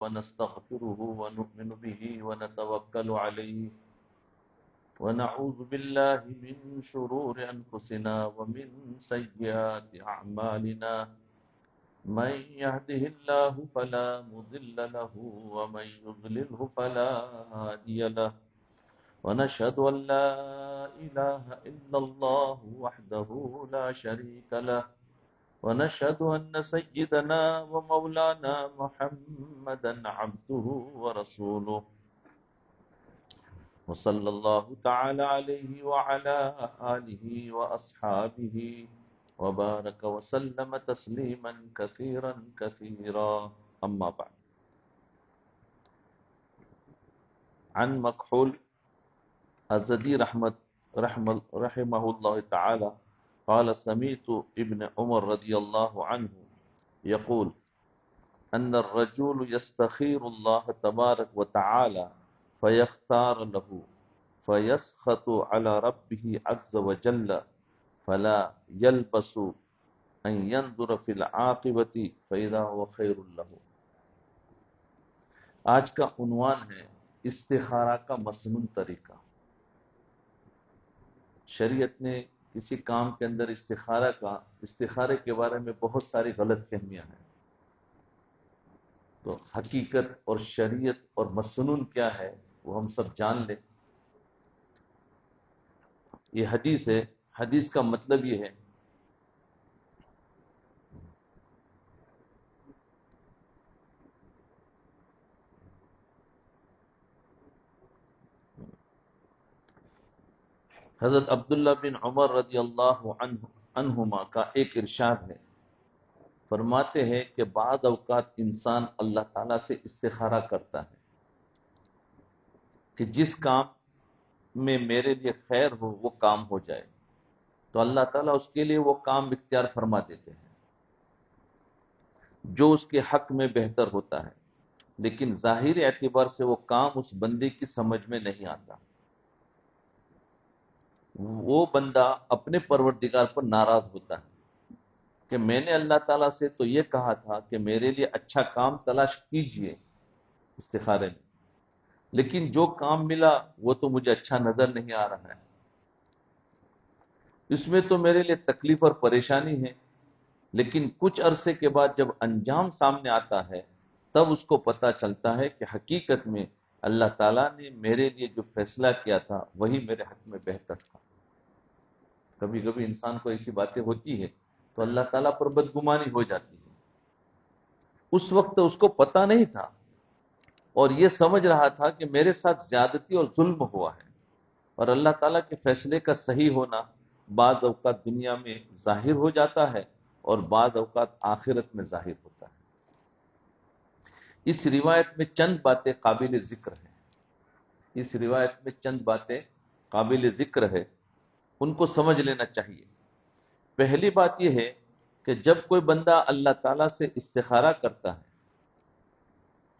ونستغفره ونؤمن به ونتوكل عليه ونعوذ بالله من شرور أنفسنا ومن سيئات أعمالنا من يهده الله فلا مضل له ومن يضلله فلا هادي له ونشهد أن لا إله إلا الله وحده لا شريك له ونشهد أن سيدنا ومولانا محمدا عبده ورسوله وصلى الله تعالى عليه وعلى آله وأصحابه وبارك وسلم تسليما كثيرا كثيرا أما بعد. عن مكحول الزدي رحمه الله تعالى قال سمعت ابن عمر رضي الله عنه يقول أن الرجل يستخير الله تبارك وتعالى فيختار له فيسخط على ربه عز وجل فلا يلبس أن ينظر في العاقبة فإذا هو خير له. آج کا عنوان ہے استخارہ کا مسنون طریقہ. شریعت نے کسی کام کے اندر استخارے کے بارے میں بہت ساری غلط فہمیاں ہیں. تو حقیقت اور شریعت اور مسنون کیا ہے وہ ہم سب جان لیں. یہ حدیث ہے. حدیث کا مطلب یہ ہے حضرت عبداللہ بن عمر رضی اللہ عنہما کا ایک ارشاد ہے. فرماتے ہیں کہ بعض اوقات انسان اللہ تعالیٰ سے استخارہ کرتا ہے کہ جس کام میں میرے لیے خیر ہو وہ کام ہو جائے، تو اللہ تعالیٰ اس کے لیے وہ کام اختیار فرما دیتے ہیں جو اس کے حق میں بہتر ہوتا ہے، لیکن ظاہری اعتبار سے وہ کام اس بندے کی سمجھ میں نہیں آتا. وہ بندہ اپنے پروردگار پر ناراض ہوتا ہے کہ میں نے اللہ تعالیٰ سے تو یہ کہا تھا کہ میرے لیے اچھا کام تلاش کیجئے استخارے میں، لیکن جو کام ملا وہ تو مجھے اچھا نظر نہیں آ رہا ہے، اس میں تو میرے لیے تکلیف اور پریشانی ہے. لیکن کچھ عرصے کے بعد جب انجام سامنے آتا ہے تب اس کو پتہ چلتا ہے کہ حقیقت میں اللہ تعالیٰ نے میرے لیے جو فیصلہ کیا تھا وہی میرے حق میں بہتر تھا. کبھی کبھی انسان کو ایسی باتیں ہوتی ہے تو اللہ تعالیٰ پر بدگمانی ہو جاتی ہے. اس وقت اس کو پتہ نہیں تھا اور یہ سمجھ رہا تھا کہ میرے ساتھ زیادتی اور ظلم ہوا ہے، اور اللہ تعالیٰ کے فیصلے کا صحیح ہونا بعض اوقات دنیا میں ظاہر ہو جاتا ہے اور بعض اوقات آخرت میں ظاہر ہوتا ہے. اس روایت میں چند باتیں قابل ذکر ہیں. ہے ان کو سمجھ لینا چاہیے. پہلی بات یہ ہے کہ جب کوئی بندہ اللہ تعالیٰ سے استخارہ کرتا ہے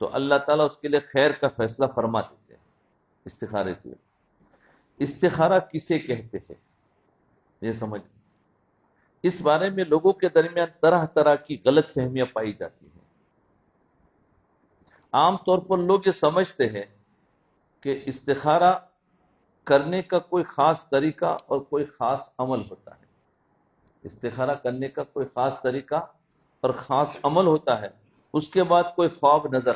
تو اللہ تعالیٰ اس کے لیے خیر کا فیصلہ فرما دیتے ہیں. استخارے کے استخارہ کسے کہتے ہیں یہ سمجھ. اس بارے میں لوگوں کے درمیان طرح طرح کی غلط فہمیاں پائی جاتی ہیں. عام طور پر لوگ یہ سمجھتے ہیں کہ استخارہ کرنے کا کوئی خاص طریقہ اور کوئی خاص عمل ہوتا ہے. استخارہ کرنے کا کوئی خاص طریقہ اور خاص عمل ہوتا ہے. اس کے بعد کوئی خواب نظر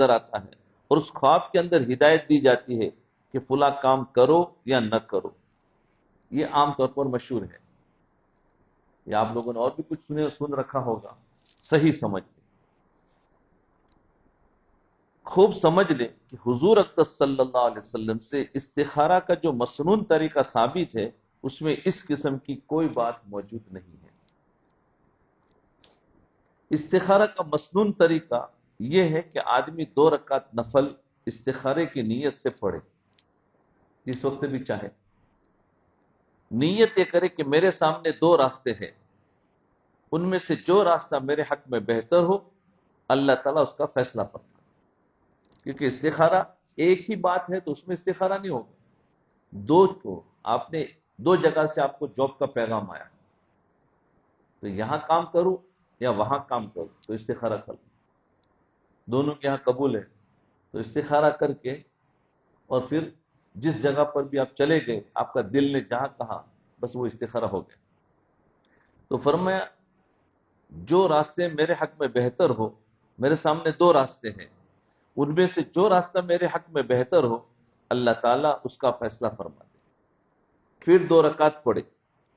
آتا ہے اور اس خواب کے اندر ہدایت دی جاتی ہے کہ فلاں کام کرو یا نہ کرو. یہ عام طور پر مشہور ہے. یا آپ لوگوں نے اور بھی کچھ سن رکھا ہوگا. صحیح سمجھ لیں، خوب سمجھ لیں کہ حضور اقدس صلی اللہ علیہ وسلم سے استخارہ کا جو مسنون طریقہ ثابت ہے اس میں اس قسم کی کوئی بات موجود نہیں ہے. استخارہ کا مسنون طریقہ یہ ہے کہ آدمی 2 رکعت نفل استخارے کی نیت سے پڑھے، جس وقت بھی چاہے. نیت یہ کرے کہ میرے سامنے 2 راستے ہیں، ان میں سے جو راستہ میرے حق میں بہتر ہو اللہ تعالیٰ اس کا فیصلہ فرمائے. کیونکہ استخارہ ایک ہی بات ہے تو اس میں استخارہ نہیں ہوگا. آپ نے 2 جگہ سے آپ کو جاب کا پیغام آیا تو یہاں کام کروں یا وہاں کام کرو تو استخارہ کر لو، دونوں کے یہاں قبول ہے تو استخارہ کر کے، اور پھر جس جگہ پر بھی آپ چلے گئے، آپ کا دل نے جہاں کہا بس وہ استخارہ ہو گیا۔ تو فرمایا جو راستے میرے حق میں بہتر ہو، میرے سامنے دو راستے ہیں، ان میں سے جو راستہ میرے حق میں بہتر ہو اللہ تعالیٰ اس کا فیصلہ فرما دے۔ پھر 2 رکعت پڑھے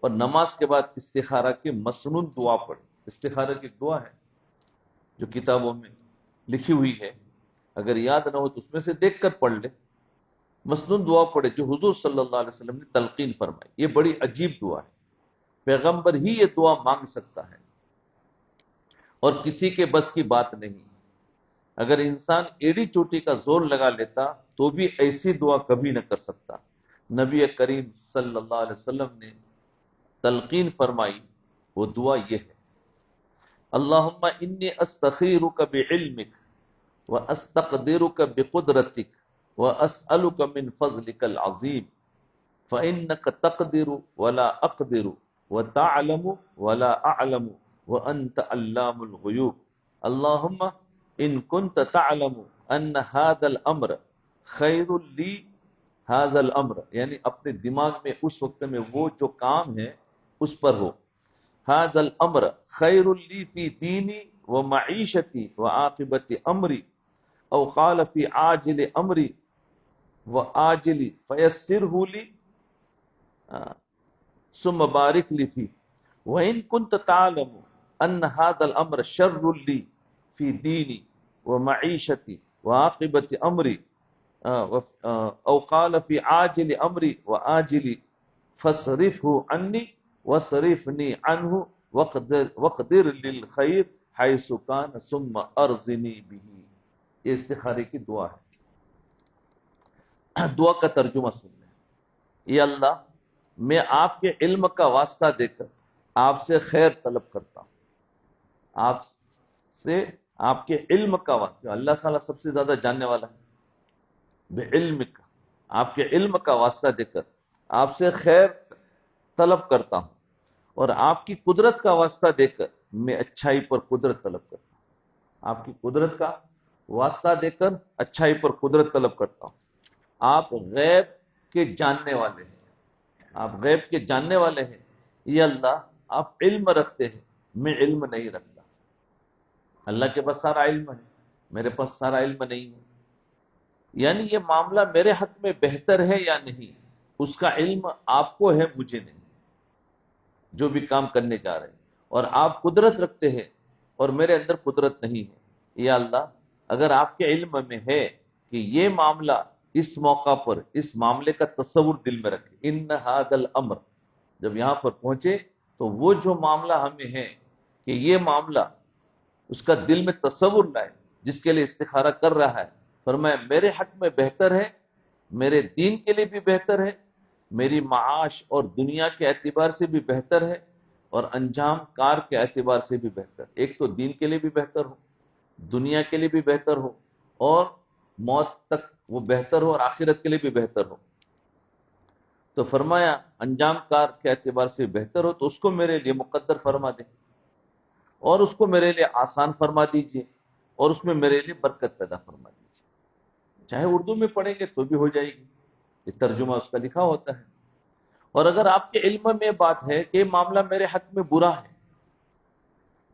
اور نماز کے بعد استخارہ کی مسنون دعا پڑھے۔ استخارہ کی دعا ہے جو کتابوں میں لکھی ہوئی ہے، اگر یاد نہ ہو تو اس میں سے دیکھ کر پڑھ لے۔ مسنون دعا پڑھے جو حضور صلی اللہ علیہ وسلم نے تلقین فرمائی، یہ بڑی عجیب دعا ہے، پیغمبر ہی یہ دعا مانگ سکتا ہے اور کسی کے بس کی بات نہیں۔ اگر انسان ایڑی چوٹی کا زور لگا لیتا تو بھی ایسی دعا کبھی نہ کر سکتا۔ نبی کریم صلی اللہ علیہ وسلم نے تلقین فرمائی، وہ دعا یہ ہے: اللہم انی استخیرک بعلمک واستقدرک بقدرتک واسألک من فضلک العظیم فإنک تقدر ولا اقدر وتعلم ولا اعلم وانت علام الغیوب اللہم ان كنت تعلم ان هذا الامر خیر لی هذا الامر، یعنی اپنے دماغ میں اس وقت میں وہ جو کام ہے اس پر ہو، هذا الامر خیر لی فی دینی و معیشتی و عاقبت امری، او قال فی عاجل امری و آجلی فیسرہ لی ثم بارک لی فی، وَإِن كُنْتَ تَعْلَمُ أَنَّ هَذَا الْأَمْرَ شَرٌّ لِّي فِي دِينِي وَمَعِيشَتِي وَعَاقِبَةِ أَمْرِي أَوْ قَالَ فِي عَاجِلِ أَمْرِي وَآجِلِ فَاصْرِفْهُ عَنِّي وَاصْرِفْنِي عَنْهُ وَاقْدِرْ لِلْخَيْرِ حَيْثُ كَانَ ثُمَّ أَرْزِنِي بِهِ۔ یہ استخارے کی دعا ہے۔ دعا کا ترجمہ سن لیں۔ یا اللہ، میں آپ کے علم کا واسطہ دے کر آپ سے خیر طلب کرتا ہوں، آپ سے آپ کے علم کا واسطہ، اللہ تعالیٰ سب سے زیادہ جاننے والا ہے، بعلم کا، آپ کے علم کا واسطہ دے کر آپ سے خیر طلب کرتا ہوں، اور آپ کی قدرت کا واسطہ دے کر میں اچھائی پر قدرت طلب کرتا ہوں۔ آپ کی قدرت کا واسطہ دے کر اچھائی پر قدرت طلب کرتا ہوں۔ آپ غیب کے جاننے والے ہیں، آپ غیب کے جاننے والے ہیں، یہ اللہ آپ علم رکھتے ہیں، میں علم نہیں رکھتا۔ اللہ کے پاس سارا علم ہے، میرے پاس سارا علم نہیں ہے، یعنی یہ معاملہ میرے حق میں بہتر ہے یا نہیں، اس کا علم آپ کو ہے، مجھے نہیں، جو بھی کام کرنے جا رہے ہیں، اور آپ قدرت رکھتے ہیں اور میرے اندر قدرت نہیں ہے۔ یا اللہ، اگر آپ کے علم میں ہے کہ یہ معاملہ اس موقع پر اس معاملے کا تصور دل میں رکھے، ان ھذا الامر، جب یہاں پر پہنچے تو وہ جو معاملہ ہمیں ہے کہ یہ معاملہ اس کا دل میں تصور لائے، جس کے لیے استخارہ کر رہا ہے، فرمایا میرے حق میں بہتر ہے، میرے دین کے لیے بھی بہتر ہے، میری معاش اور دنیا کے اعتبار سے بھی بہتر ہے، اور انجام کار کے اعتبار سے بھی بہتر، ایک تو دین کے لیے بھی بہتر ہو، دنیا کے لیے بھی بہتر ہو، اور موت تک وہ بہتر ہو، اور آخرت کے لیے بھی بہتر ہو۔ تو فرمایا انجام کار کے اعتبار سے بہتر ہو تو اس کو میرے لیے مقدر فرما دیں، اور اس کو میرے لیے آسان فرما دیجئے، اور اس میں میرے لیے برکت پیدا فرما دیجئے۔ چاہے اردو میں پڑھیں گے تو بھی ہو جائے گی، یہ ترجمہ اس کا لکھا ہوتا ہے۔ اور اگر آپ کے علم میں بات ہے کہ یہ معاملہ میرے حق میں برا ہے،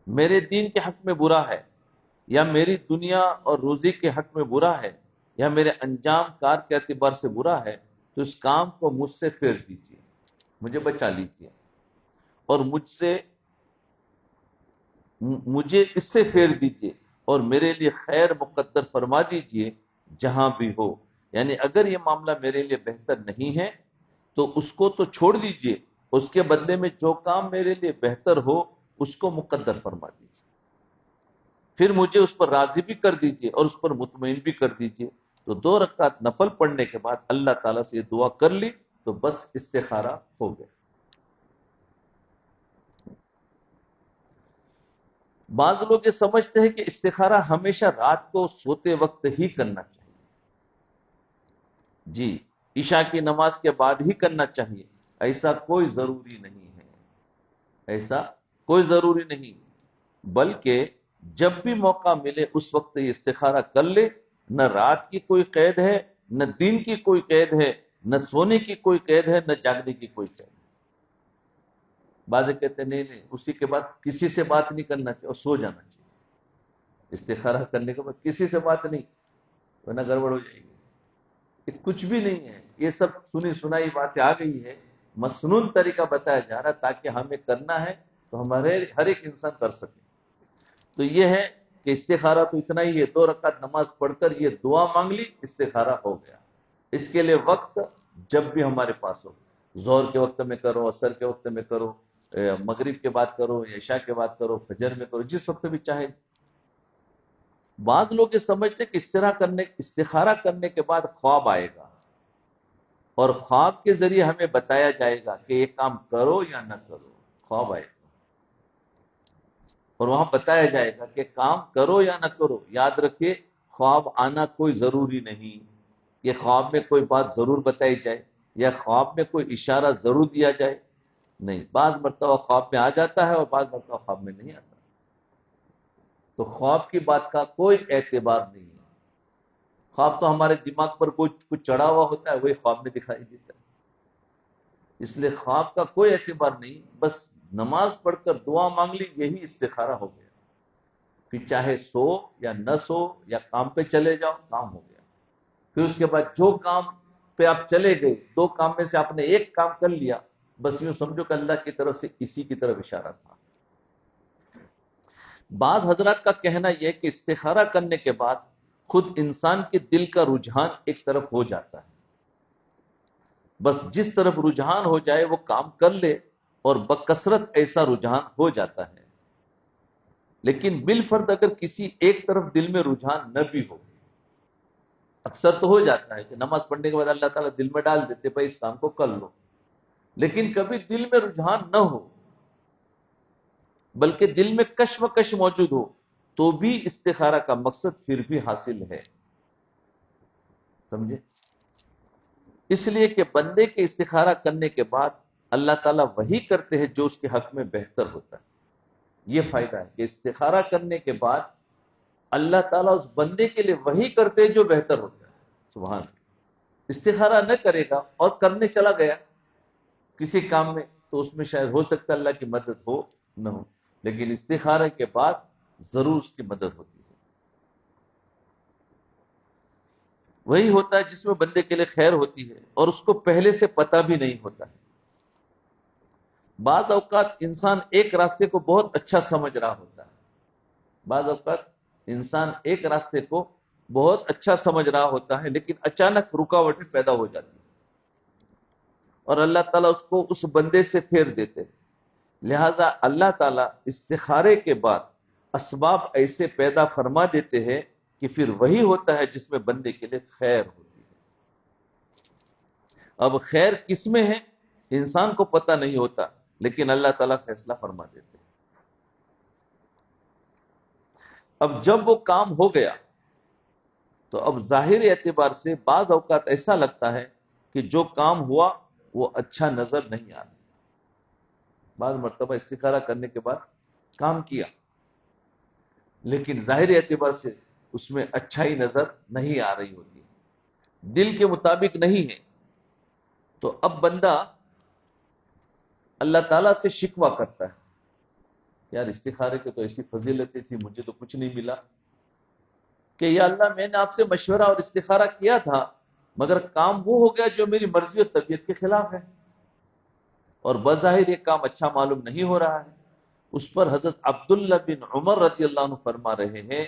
میرے دین کے حق میں برا ہے، یا میری دنیا اور روزی کے حق میں برا ہے، یا میرے انجام کار کے اعتبار سے برا ہے، تو اس کام کو مجھ سے پھیر دیجئے، مجھے بچا لیجئے، اور مجھے اس سے پھیر دیجئے، اور میرے لیے خیر مقدر فرما دیجئے جہاں بھی ہو۔ یعنی اگر یہ معاملہ میرے لیے بہتر نہیں ہے تو اس کو تو چھوڑ دیجئے، اس کے بدلے میں جو کام میرے لیے بہتر ہو اس کو مقدر فرما دیجئے، پھر مجھے اس پر راضی بھی کر دیجئے اور اس پر مطمئن بھی کر دیجئے۔ تو 2 رکعت نفل پڑھنے کے بعد اللہ تعالیٰ سے یہ دعا کر لی تو بس استخارہ ہو گیا۔ بعض لوگ یہ سمجھتے ہیں کہ استخارہ ہمیشہ رات کو سوتے وقت ہی کرنا چاہیے، جی عشاء کی نماز کے بعد ہی کرنا چاہیے، ایسا کوئی ضروری نہیں ہے، ایسا کوئی ضروری نہیں۔ بلکہ جب بھی موقع ملے اس وقت یہ استخارہ کر لے. نہ رات کی کوئی قید ہے، نہ دن کی کوئی قید ہے، نہ سونے کی کوئی قید ہے، نہ جاگنے کی کوئی قید ہے. بعض کہتے ہیں نہیں نہیں، اسی کے بعد کسی سے بات نہیں کرنا چاہیے اور سو جانا چاہیے. استخارہ کرنے کے بعد کسی سے بات نہیں، ورنہ گڑبڑ ہو جائے گی. یہ کچھ بھی نہیں ہے، یہ سب سنی سنائی باتیں آ گئی ہے. مسنون طریقہ بتایا جا رہا تاکہ ہمیں کرنا ہے تو ہمارے ہر ایک انسان کر سکے. تو یہ ہے کہ استخارہ تو اتنا ہی ہے، 2 رکعت نماز پڑھ کر یہ دعا مانگ لی، استخارہ ہو گیا. اس کے لیے وقت جب بھی ہمارے پاس ہو، ظہر کے وقت میں کرو، عصر کے وقت میں کرو، مغرب کے بعد کرو، عشاء کے بعد کرو، فجر میں کرو، جس وقت بھی چاہے. بعض لوگ یہ سمجھتے کہ استخارہ کرنے کے بعد خواب آئے گا اور خواب کے ذریعے ہمیں بتایا جائے گا کہ یہ کام کرو یا نہ کرو. خواب آئے گا اور وہاں بتایا جائے گا کہ کام کرو یا نہ کرو. یاد رکھیے، خواب آنا کوئی ضروری نہیں. یہ خواب میں کوئی بات ضرور بتائی جائے یا خواب میں کوئی اشارہ ضرور دیا جائے، نہیں. بعض مرتبہ خواب میں آ جاتا ہے اور بعض مرتبہ خواب میں نہیں آتا. تو خواب کی بات کا کوئی اعتبار نہیں ہے. خواب تو ہمارے دماغ پر کچھ چڑھا ہوا ہوتا ہے، وہی خواب میں دکھائی دیتا ہے. اس لیے خواب کا کوئی اعتبار نہیں. بس نماز پڑھ کر دعا مانگ لی، یہی استخارہ ہو گیا. پھر چاہے سو یا نہ سو یا کام پہ چلے جاؤ، کام ہو گیا. پھر اس کے بعد جو کام پہ آپ چلے گئے، 2 کام میں سے آپ نے ایک کام کر لیا، بس یوں سمجھو کہ اللہ کی طرف سے اسی کی طرف اشارہ تھا. بعض حضرات کا کہنا یہ کہ استخارہ کرنے کے بعد خود انسان کے دل کا رجحان ایک طرف ہو جاتا ہے. بس جس طرف رجحان ہو جائے وہ کام کر لے، اور بکثرت ایسا رجحان ہو جاتا ہے. لیکن بالفرد اگر کسی ایک طرف دل میں رجحان نہ بھی ہو، اکثر تو ہو جاتا ہے کہ نماز پڑھنے کے بعد اللہ تعالیٰ دل میں ڈال دیتے بھائی اس کام کو کر لو، لیکن کبھی دل میں رجحان نہ ہو بلکہ دل میں کشمکش موجود ہو، تو بھی استخارہ کا مقصد پھر بھی حاصل ہے. سمجھے؟ اس لیے کہ بندے کے استخارہ کرنے کے بعد اللہ تعالیٰ وہی کرتے ہیں جو اس کے حق میں بہتر ہوتا ہے. یہ فائدہ ہے کہ استخارہ کرنے کے بعد اللہ تعالیٰ اس بندے کے لیے وہی کرتے ہیں جو بہتر ہوتا ہے. سبحان اللہ. استخارہ نہ کرے گا اور کرنے چلا گیا کسی کام میں، تو اس میں شاید ہو سکتا ہے اللہ کی مدد ہو نہ ہو، لیکن استخارہ کے بعد ضرور اس کی مدد ہوتی ہے. وہی ہوتا ہے جس میں بندے کے لیے خیر ہوتی ہے اور اس کو پہلے سے پتہ بھی نہیں ہوتا ہے. بعض اوقات انسان ایک راستے کو بہت اچھا سمجھ رہا ہوتا ہے، بعض اوقات انسان ایک راستے کو بہت اچھا سمجھ رہا ہوتا ہے، لیکن اچانک رکاوٹیں پیدا ہو جاتی ہیں اور اللہ تعالیٰ اس کو اس بندے سے پھیر دیتے. لہذا اللہ تعالیٰ استخارے کے بعد اسباب ایسے پیدا فرما دیتے ہیں کہ پھر وہی ہوتا ہے جس میں بندے کے لیے خیر ہوتی ہے. اب خیر کس میں ہے انسان کو پتہ نہیں ہوتا، لیکن اللہ تعالیٰ فیصلہ فرما دیتے ہیں. اب جب وہ کام ہو گیا تو اب ظاہر اعتبار سے بعض اوقات ایسا لگتا ہے کہ جو کام ہوا وہ اچھا نظر نہیں آ رہا. بعض مرتبہ استخارہ کرنے کے بعد کام کیا لیکن ظاہر اعتبار سے اس میں اچھائی نظر نہیں آ رہی ہوتی، دل کے مطابق نہیں ہے. تو اب بندہ اللہ تعالیٰ سے شکوہ کرتا ہے، یار استخارے کی تو ایسی فضیلتیں تھی، مجھے تو کچھ نہیں ملا. کہ یا اللہ میں نے آپ سے مشورہ اور استخارہ کیا تھا مگر کام وہ ہو گیا جو میری مرضی اور طبیعت کے خلاف ہے، اور بظاہر یہ کام اچھا معلوم نہیں ہو رہا ہے. اس پر حضرت عبداللہ بن عمر رضی اللہ عنہ فرما رہے ہیں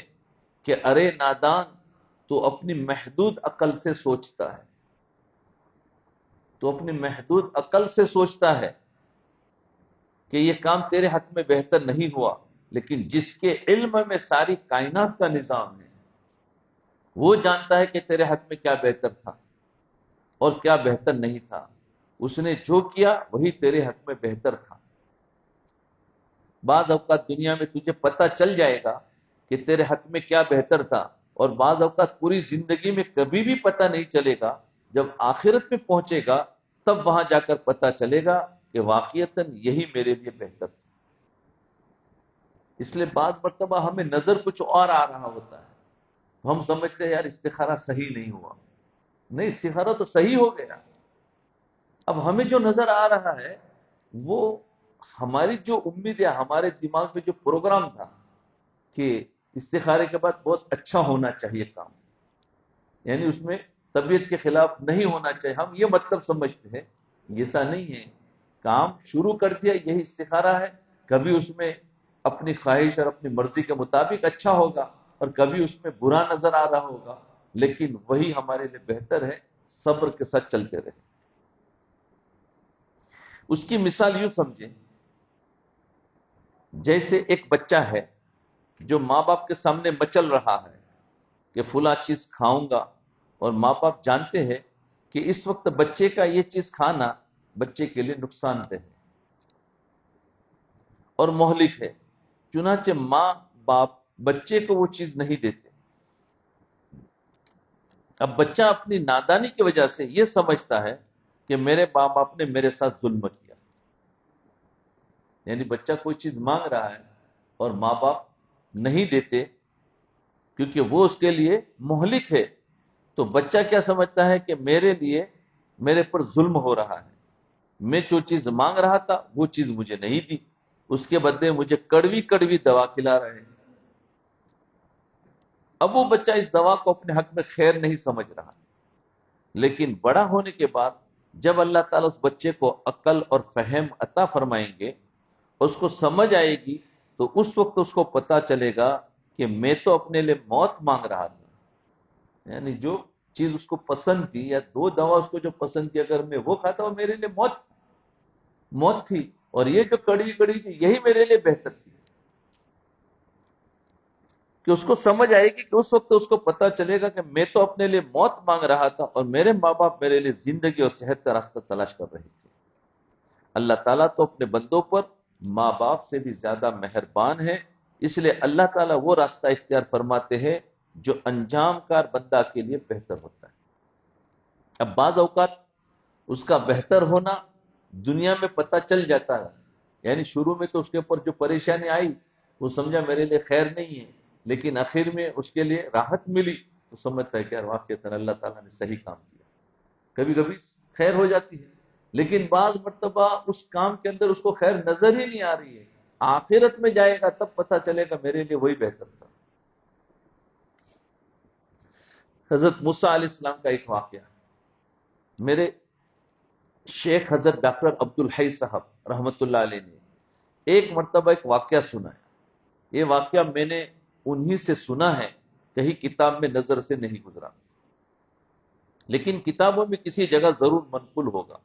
کہ ارے نادان، تو اپنی محدود عقل سے سوچتا ہے، تو اپنی محدود عقل سے سوچتا ہے کہ یہ کام تیرے حق میں بہتر نہیں ہوا، لیکن جس کے علم میں ساری کائنات کا نظام ہے وہ جانتا ہے کہ تیرے حق میں کیا بہتر تھا اور کیا بہتر نہیں تھا. اس نے جو کیا وہی تیرے حق میں بہتر تھا. بعض اوقات دنیا میں تجھے پتہ چل جائے گا کہ تیرے حق میں کیا بہتر تھا، اور بعض اوقات پوری زندگی میں کبھی بھی پتہ نہیں چلے گا. جب آخرت میں پہنچے گا تب وہاں جا کر پتہ چلے گا کہ واقعتاً یہی میرے لیے بہتر تھا. اس لیے بعض مرتبہ ہمیں نظر کچھ اور آ رہا ہوتا ہے، ہم سمجھتے ہیں یار استخارہ صحیح نہیں ہوا. نہیں، استخارہ تو صحیح ہو گیا. اب ہمیں جو نظر آ رہا ہے وہ ہماری جو امید ہے، ہمارے دماغ میں جو پروگرام تھا کہ استخارے کے بعد بہت اچھا ہونا چاہیے کام، یعنی اس میں طبیعت کے خلاف نہیں ہونا چاہیے، ہم یہ مطلب سمجھتے ہیں. ایسا نہیں ہے. کام شروع کر دیا یہی استخارہ ہے، کبھی اس میں اپنی خواہش اور اپنی مرضی کے مطابق اچھا ہوگا اور کبھی اس میں برا نظر آ رہا ہوگا، لیکن وہی ہمارے لیے بہتر ہے. صبر کے ساتھ چلتے رہے. اس کی مثال یوں سمجھیں، جیسے ایک بچہ ہے جو ماں باپ کے سامنے مچل رہا ہے کہ فلاں چیز کھاؤں گا، اور ماں باپ جانتے ہیں کہ اس وقت بچے کا یہ چیز کھانا بچے کے لیے نقصان دہ ہے اور مہلک ہے. چنانچہ ماں باپ بچے کو وہ چیز نہیں دیتے. اب بچہ اپنی نادانی کی وجہ سے یہ سمجھتا ہے کہ میرے ماں باپ نے میرے ساتھ ظلم کیا. یعنی بچہ کوئی چیز مانگ رہا ہے اور ماں باپ نہیں دیتے کیونکہ وہ اس کے لیے مہلک ہے، تو بچہ کیا سمجھتا ہے کہ میرے لیے میرے پر ظلم ہو رہا ہے. میں جو چیز مانگ رہا تھا وہ چیز مجھے نہیں دی، اس کے بدلے مجھے کڑوی کڑوی دوا کھلا رہے ہیں. اب وہ بچہ اس دوا کو اپنے حق میں خیر نہیں سمجھ رہا، لیکن بڑا ہونے کے بعد جب اللہ تعالیٰ اس بچے کو عقل اور فہم عطا فرمائیں گے، اس کو سمجھ آئے گی، تو اس وقت اس کو پتا چلے گا کہ میں تو اپنے لیے موت مانگ رہا تھا. یعنی جو چیز اس کو پسند تھی یا دو دوا اس کو جو پسند تھی، اگر میں وہ کھاتا وہ میرے لیے موت تھی، اور یہ جو کڑوی کڑوی تھی یہی میرے لیے بہتر تھی. کہ اس کو سمجھ آئے گی کہ اس وقت اس کو پتا چلے گا کہ میں تو اپنے لیے موت مانگ رہا تھا اور میرے ماں باپ میرے لیے زندگی اور صحت کا راستہ تلاش کر رہے تھے. اللہ تعالیٰ تو اپنے بندوں پر ماں باپ سے بھی زیادہ مہربان ہے، اس لیے اللہ تعالیٰ وہ راستہ اختیار فرماتے ہیں جو انجام کار بندہ کے لیے بہتر ہوتا ہے. اب بعض اوقات اس کا بہتر ہونا دنیا میں پتہ چل جاتا ہے. یعنی شروع میں تو اس کے اوپر جو پریشانی آئی وہ سمجھا میرے لیے خیر نہیں ہے، لیکن آخر میں اس کے لیے راحت ملی تو سمجھتا ہے کہ یار واقعتاً اللہ تعالیٰ نے صحیح کام کیا. کبھی کبھی خیر ہو جاتی ہے، لیکن بعض مرتبہ اس کام کے اندر اس کو خیر نظر ہی نہیں آ رہی ہے. آخرت میں جائے گا تب پتہ چلے گا میرے لیے وہی بہتر تھا. حضرت موسیٰ علیہ السلام کا ایک واقعہ، میرے شیخ حضرت ڈاکٹر عبد الحی صاحب رحمت اللہ علیہ نے ایک مرتبہ ایک واقعہ سنا ہے. یہ واقعہ میں نے انہی سے سنا ہے، کہیں کتاب میں نظر سے نہیں گزرا، لیکن کتابوں میں کسی جگہ ضرور منقول ہوگا.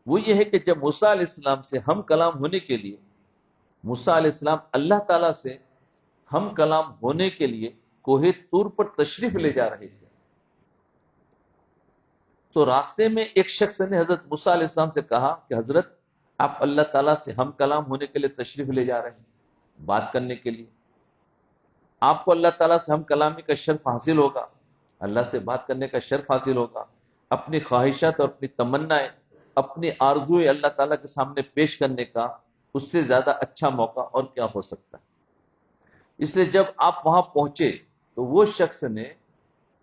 وہ یہ ہے کہ جب موسیٰ علیہ السلام سے ہم کلام ہونے کے لیے، موسیٰ علیہ السلام اللہ تعالیٰ سے ہم کلام ہونے کے لیے کوہ طور پر تشریف لے جا رہے تھے، تو راستے میں ایک شخص نے حضرت موسیٰ علیہ السلام سے کہا کہ حضرت آپ اللہ تعالیٰ سے ہم کلام ہونے کے لیے تشریف لے جا رہے ہیں، بات کرنے کے لیے. آپ کو اللہ تعالیٰ سے ہم کلامی کا شرف حاصل ہوگا، اللہ سے بات کرنے کا شرف حاصل ہوگا. اپنی خواہشات اور اپنی تمنائیں، اپنی آرزویں اللہ تعالیٰ کے سامنے پیش کرنے کا اس سے زیادہ اچھا موقع اور کیا ہو سکتا ہے. اس لیے جب آپ وہاں پہنچے تو وہ شخص نے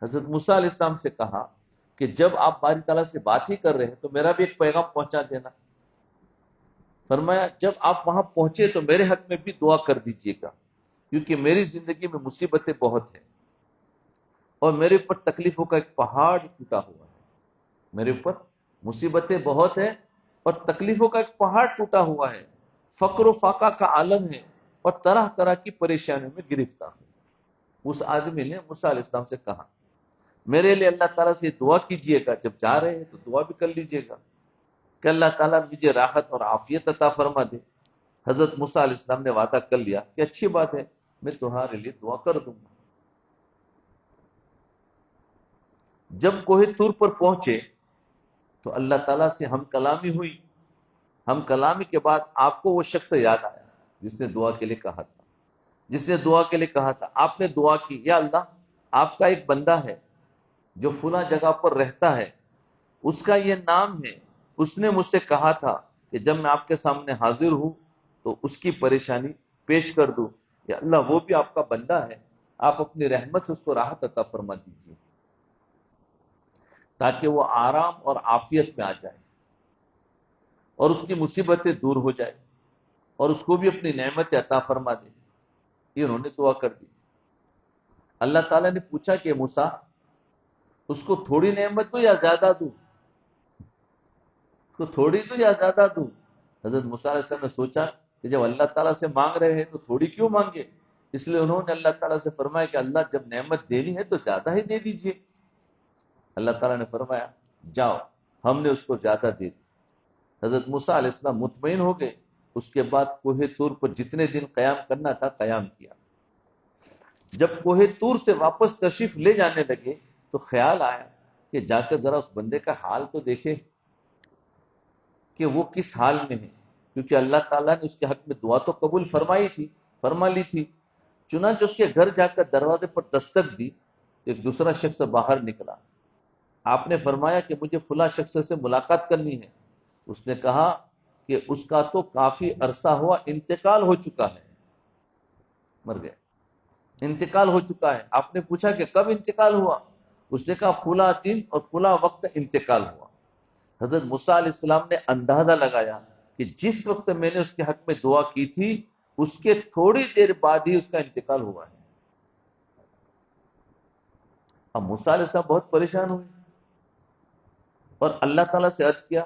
حضرت موسیٰ علیہ السلام سے کہا کہ جب آپ باری تعالیٰ سے بات ہی کر رہے ہیں تو میرا بھی ایک پیغام پہنچا دینا. فرمایا جب آپ وہاں پہنچے تو میرے حق میں بھی دعا کر دیجیے گا، کیونکہ میری زندگی میں مصیبتیں بہت ہیں اور میرے اوپر تکلیفوں کا ایک پہاڑ ٹوٹا ہوا ہے. میرے اوپر مصیبتیں بہت ہیں اور تکلیفوں کا ایک پہاڑ ٹوٹا ہوا ہے، فقر و فاقہ کا عالم ہے اور طرح طرح کی پریشانیوں میں گرفتار ہوں. اس آدمی نے موسیٰ علیہ السلام سے کہا میرے لیے اللہ تعالیٰ سے دعا کیجئے گا، جب جا رہے ہیں تو دعا بھی کر لیجئے گا کہ اللہ تعالیٰ مجھے راحت اور عافیت عطا فرما دے. حضرت موسیٰ علیہ السلام نے وعدہ کر لیا کہ اچھی بات ہے، میں تمہارے لیے دعا کر دوں گا. جب کوہ طور پر پہنچے تو اللہ تعالیٰ سے ہم کلامی ہوئی. ہم کلامی کے بعد آپ کو وہ شخص یاد آیا جس نے دعا کے لیے کہا تھا، آپ نے دعا کی یا اللہ آپ کا ایک بندہ ہے جو فلاں جگہ پر رہتا ہے، اس کا یہ نام ہے، اس نے مجھ سے کہا تھا کہ جب میں آپ کے سامنے حاضر ہوں تو اس کی پریشانی پیش کر دوں. یا اللہ وہ بھی آپ کا بندہ ہے، آپ اپنی رحمت سے اس کو راحت عطا فرما دیجیے تاکہ وہ آرام اور عافیت میں آ جائے اور اس کی مصیبتیں دور ہو جائے اور اس کو بھی اپنی نعمت عطا فرما دے۔ یہ انہوں نے دعا کر دی۔ اللہ تعالیٰ نے پوچھا کہ موسیٰ اس کو تھوڑی نعمت دوں یا زیادہ دوں، اس کو تھوڑی دوں یا زیادہ دوں؟ حضرت موسیٰ علیہ السلام نے سوچا کہ جب اللہ تعالیٰ سے مانگ رہے ہیں تو تھوڑی کیوں مانگے، اس لیے انہوں نے اللہ تعالیٰ سے فرمایا کہ اللہ جب نعمت دینی ہے تو زیادہ ہی دے دیجیے۔ اللہ تعالیٰ نے فرمایا جاؤ، ہم نے اس کو زیادہ دے دی۔ حضرت موسیٰ علیہ السلام مطمئن ہو گئے۔ اس کے بعد کوہ طور پر جتنے دن قیام کرنا تھا قیام کیا۔ جب کوہ طور سے واپس تشریف لے جانے لگے تو خیال آیا کہ جا کر ذرا اس بندے کا حال تو دیکھے کہ وہ کس حال میں ہے، کیونکہ اللہ تعالیٰ نے اس کے حق میں دعا تو قبول فرما لی تھی۔ چنانچہ اس کے گھر جا کر دروازے پر دستک دی، ایک دوسرا شخص باہر نکلا۔ آپ نے فرمایا کہ مجھے فلاں شخص سے ملاقات کرنی ہے۔ اس نے کہا کہ اس کا تو کافی عرصہ ہوا انتقال ہو چکا ہے، مر گیا، انتقال ہو چکا ہے۔ آپ نے پوچھا کہ کب انتقال ہوا؟ اس نے کہا فلاں دن اور فلاں وقت انتقال ہوا۔ حضرت موسیٰ علیہ السلام نے اندازہ لگایا کہ جس وقت میں نے اس کے حق میں دعا کی تھی اس کے تھوڑی دیر بعد ہی اس کا انتقال ہوا ہے۔ اب موسیٰ علیہ السلام بہت پریشان ہوئے اور اللہ تعالیٰ سے عرض کیا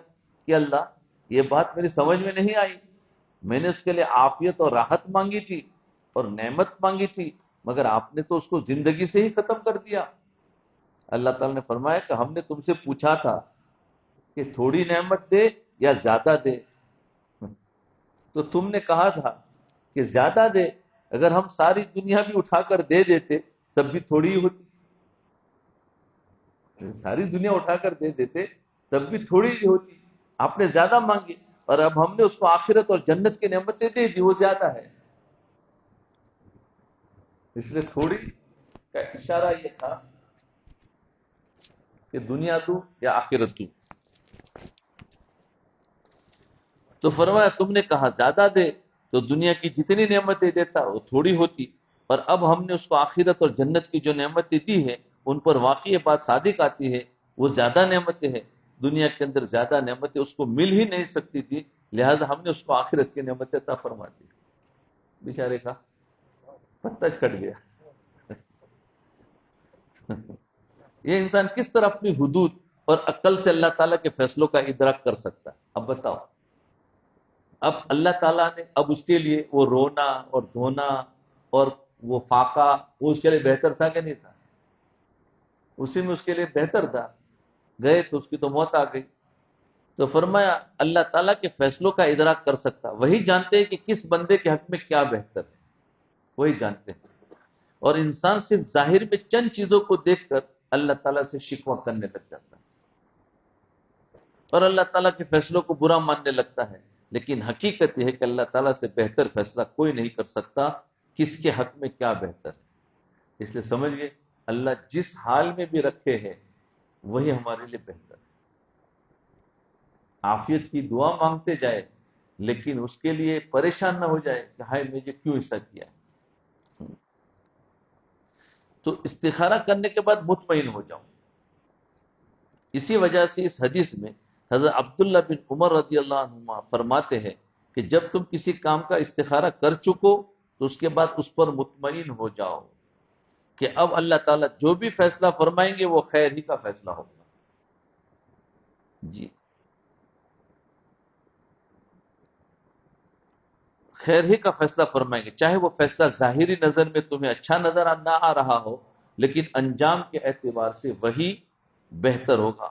کہ اللہ یہ بات میری سمجھ میں نہیں آئی، میں نے اس کے لیے عافیت اور راحت مانگی تھی اور نعمت مانگی تھی، مگر آپ نے تو اس کو زندگی سے ہی ختم کر دیا۔ اللہ تعالیٰ نے فرمایا کہ ہم نے تم سے پوچھا تھا کہ تھوڑی نعمت دے یا زیادہ دے، تو تم نے کہا تھا کہ زیادہ دے۔ اگر ہم ساری دنیا بھی اٹھا کر دے دیتے تب بھی تھوڑی ہی ہوتی، ساری دنیا اٹھا کر دے دیتے تب بھی تھوڑی ہی ہوتی۔ آپ نے زیادہ مانگی اور اب ہم نے اس کو آخرت اور جنت کی نعمتیں دے دی، وہ زیادہ ہے۔ اس لیے تھوڑی کا اشارہ یہ تھا کہ دنیا دوں یا آخرت دوں۔ تو فرمایا تم نے کہا زیادہ دے تو دنیا کی جتنی نعمتیں دیتا وہ تھوڑی ہوتی، اور اب ہم نے اس کو آخرت اور جنت کی جو نعمتیں دی ہیں ان پر واقعی یہ بات صادق آتی ہے، وہ زیادہ نعمتیں ہیں۔ دنیا کے اندر زیادہ نعمتیں اس کو مل ہی نہیں سکتی تھی، لہذا ہم نے اس کو آخرت کی نعمتیں عطا فرما دی۔ بیچارے کا پتہ کٹ گیا۔ یہ انسان کس طرح اپنی حدود اور عقل سے اللہ تعالیٰ کے فیصلوں کا ادراک کر سکتا ہے؟ اب بتاؤ، اب اللہ تعالیٰ نے اب اس کے لیے وہ رونا اور دھونا اور وہ فاقہ وہ اس کے لیے بہتر تھا کہ نہیں تھا؟ اسی میں اس کے لیے بہتر تھا۔ گئے تو اس کی تو موت آ گئی۔ تو فرمایا اللہ تعالیٰ کے فیصلوں کا ادراک کر سکتا، وہی جانتے ہیں کہ کس بندے کے حق میں کیا بہتر ہے، وہی جانتے ہیں۔ اور انسان صرف ظاہر میں چند چیزوں کو دیکھ کر اللہ تعالیٰ سے شکوہ کرنے لگ جاتا ہے اور اللہ تعالیٰ کے فیصلوں کو برا ماننے لگتا ہے، لیکن حقیقت یہ ہے کہ اللہ تعالیٰ سے بہتر فیصلہ کوئی نہیں کر سکتا کس کے حق میں کیا بہتر ہے۔ اس لیے سمجھئے اللہ جس حال میں بھی رکھے ہے وہی ہمارے لیے بہتر ہے۔ عافیت کی دعا مانگتے جائے لیکن اس کے لیے پریشان نہ ہو جائے کہ ہائے مجھے کیوں ایسا کیا۔ تو استخارہ کرنے کے بعد مطمئن ہو جاؤں۔ اسی وجہ سے اس حدیث میں حضرت عبداللہ بن عمر رضی اللہ عنہما فرماتے ہیں کہ جب تم کسی کام کا استخارہ کر چکو تو اس کے بعد اس پر مطمئن ہو جاؤ کہ اب اللہ تعالیٰ جو بھی فیصلہ فرمائیں گے وہ خیر ہی کا فیصلہ ہوگا۔ جی، خیر ہی کا فیصلہ فرمائیں گے، چاہے وہ فیصلہ ظاہری نظر میں تمہیں اچھا نظر نہ آ رہا ہو، لیکن انجام کے اعتبار سے وہی بہتر ہوگا۔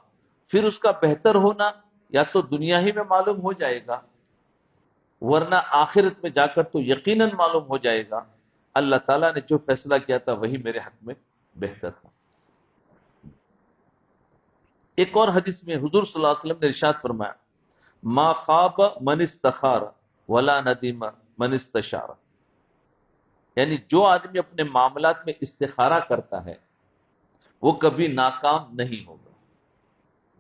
پھر اس کا بہتر ہونا یا تو دنیا ہی میں معلوم ہو جائے گا، ورنہ آخرت میں جا کر تو یقیناً معلوم ہو جائے گا اللہ تعالیٰ نے جو فیصلہ کیا تھا وہی میرے حق میں بہتر تھا۔ ایک اور حدیث میں حضور صلی اللہ علیہ وسلم نے ارشاد فرمایا ما خاب من استخار ولا ندیم من استشار، یعنی جو آدمی اپنے معاملات میں استخارہ کرتا ہے وہ کبھی ناکام نہیں ہوگا۔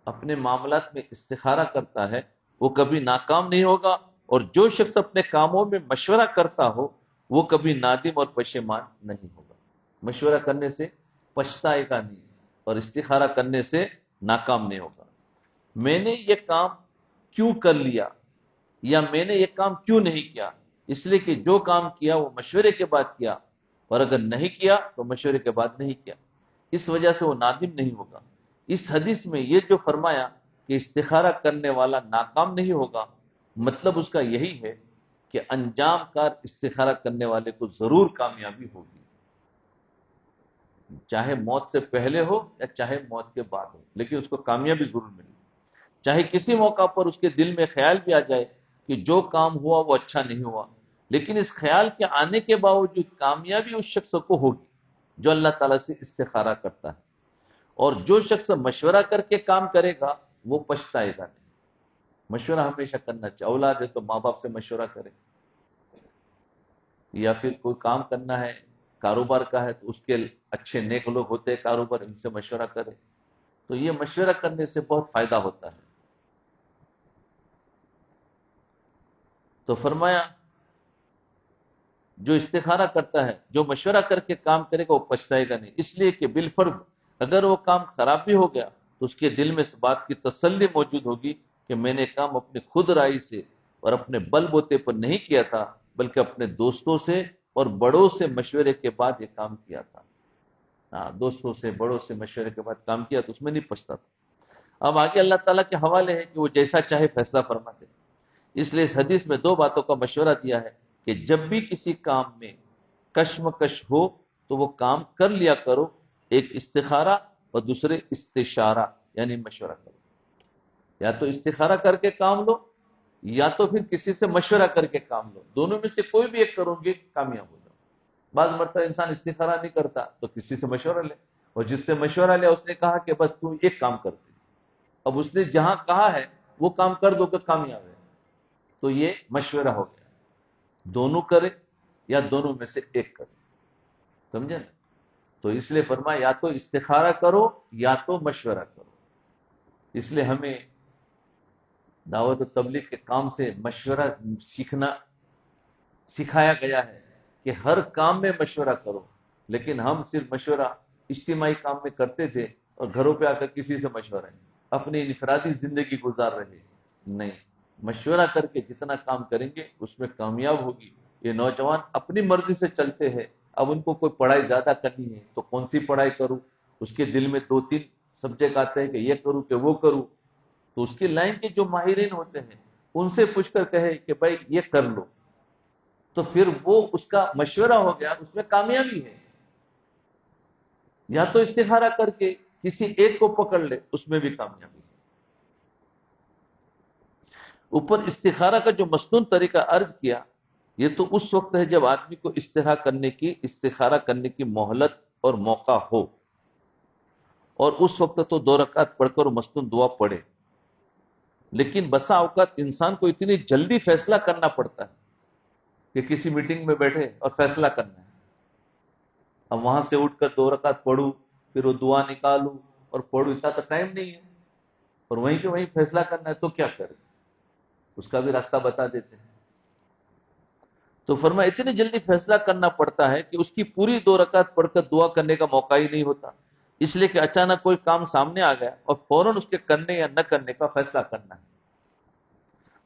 اپنے معاملات میں استخارہ کرتا ہے وہ کبھی ناکام نہیں ہوگا، اور جو شخص اپنے کاموں میں مشورہ کرتا ہو وہ کبھی نادم اور پشیمان نہیں ہوگا۔ مشورہ کرنے سے پچھتائے گا نہیں، اور استخارہ کرنے سے ناکام نہیں ہوگا۔ میں نے یہ کام کیوں کر لیا یا میں نے یہ کام کیوں نہیں کیا، اس لیے کہ جو کام کیا وہ مشورے کے بعد کیا، اور اگر نہیں کیا تو مشورے کے بعد نہیں کیا، اس وجہ سے وہ نادم نہیں ہوگا۔ اس حدیث میں یہ جو فرمایا کہ استخارہ کرنے والا ناکام نہیں ہوگا، مطلب اس کا یہی ہے کہ انجام کار استخارہ کرنے والے کو ضرور کامیابی ہوگی، چاہے موت سے پہلے ہو یا چاہے موت کے بعد ہو، لیکن اس کو کامیابی ضرور ملے گی۔ چاہے کسی موقع پر اس کے دل میں خیال بھی آ جائے کہ جو کام ہوا وہ اچھا نہیں ہوا، لیکن اس خیال کے آنے کے باوجود کامیابی اس شخص کو ہوگی جو اللہ تعالیٰ سے استخارہ کرتا ہے۔ اور جو شخص مشورہ کر کے کام کرے گا وہ پچھتائے گا نہیں۔ مشورہ ہمیشہ کرنا چاہیے، اولاد ہے تو ماں باپ سے مشورہ کرے، یا پھر کوئی کام کرنا ہے کاروبار کا ہے تو اس کے اچھے نیک لوگ ہوتے ہیں کاروبار، ان سے مشورہ کرے، تو یہ مشورہ کرنے سے بہت فائدہ ہوتا ہے۔ تو فرمایا جو استخارہ کرتا ہے، جو مشورہ کر کے کام کرے گا وہ پچھتائے گا نہیں، اس لیے کہ بالفرض اگر وہ کام خراب بھی ہو گیا تو اس کے دل میں اس بات کی تسلی موجود ہوگی کہ میں نے کام اپنی خود رائے سے اور اپنے بل بوتے پر نہیں کیا تھا، بلکہ اپنے دوستوں سے اور بڑوں سے مشورے کے بعد یہ کام کیا تھا۔ دوستوں سے بڑوں سے مشورے کے بعد کام کیا تو اس میں نہیں پچھتا تھا۔ اب آگے اللہ تعالیٰ کے حوالے ہے کہ وہ جیسا چاہے فیصلہ فرماتے، اس لیے اس حدیث میں دو باتوں کا مشورہ دیا ہے کہ جب بھی کسی کام میں کشمکش ہو تو وہ کام کر لیا کرو، ایک استخارہ اور دوسرے استشارہ یعنی مشورہ کرو۔ یا تو استخارہ کر کے کام لو یا تو پھر کسی سے مشورہ کر کے کام لو، دونوں میں سے کوئی بھی ایک کرو گے کامیاب ہو جاؤ۔ بعض مرتبہ انسان استخارہ نہیں کرتا تو کسی سے مشورہ لے، اور جس سے مشورہ لیا اس نے کہا کہ بس تم ایک کام کرتے، اب اس نے جہاں کہا ہے وہ کام کر دو کہ کامیاب ہے، تو یہ مشورہ ہو گیا۔ دونوں کرے یا دونوں میں سے ایک کرے، سمجھے نا؟ تو اس لیے فرمایا یا تو استخارہ کرو یا تو مشورہ کرو۔ اس لیے ہمیں دعوت و تبلیغ کے کام سے مشورہ سیکھنا سکھایا گیا ہے کہ ہر کام میں مشورہ کرو، لیکن ہم صرف مشورہ اجتماعی کام میں کرتے تھے اور گھروں پہ آ کر کسی سے مشورہ نہیں، اپنی انفرادی زندگی گزار رہے۔ نہیں، مشورہ کر کے جتنا کام کریں گے اس میں کامیاب ہوگی۔ یہ نوجوان اپنی مرضی سے چلتے ہیں، اب ان کو کوئی پڑھائی زیادہ کرنی ہے تو کون سی پڑھائی کروں، اس کے دل میں دو تین سبجیکٹ آتے ہیں کہ یہ کروں کہ وہ کروں، تو اس کی لائن کے جو ماہرین ہوتے ہیں ان سے پوچھ کر کہے کہ بھائی یہ کر لو، تو پھر وہ اس کا مشورہ ہو گیا، اس میں کامیابی ہے۔ یا تو استخارہ کر کے کسی ایک کو پکڑ لے، اس میں بھی کامیابی ہے۔ اوپر استخارہ کا جو مسنون طریقہ عرض کیا، یہ تو اس وقت ہے جب آدمی کو استخارہ کرنے کی مہلت اور موقع ہو، اور اس وقت تو 2 رکعت پڑھ کر مسنون دعا پڑھے۔ لیکن بسا اوقات انسان کو اتنی جلدی فیصلہ کرنا پڑتا ہے کہ کسی میٹنگ میں بیٹھے اور فیصلہ کرنا ہے، اب وہاں سے اٹھ کر 2 رکعت پڑھوں، پھر وہ دعا نکالوں اور پڑھوں، اتنا تو ٹائم نہیں ہے، اور وہیں کہ وہیں فیصلہ کرنا ہے، تو کیا کرے؟ اس کا بھی راستہ بتا دیتے ہیں۔ تو فرمایا اتنی جلدی فیصلہ کرنا پڑتا ہے کہ اس کی پوری 2 رکعت پڑھ کر دعا کرنے کا موقع ہی نہیں ہوتا، اس لیے کہ اچانک کوئی کام سامنے آ گیا اور فوراً اس کے کرنے یا نہ کرنے کا فیصلہ کرنا ہے۔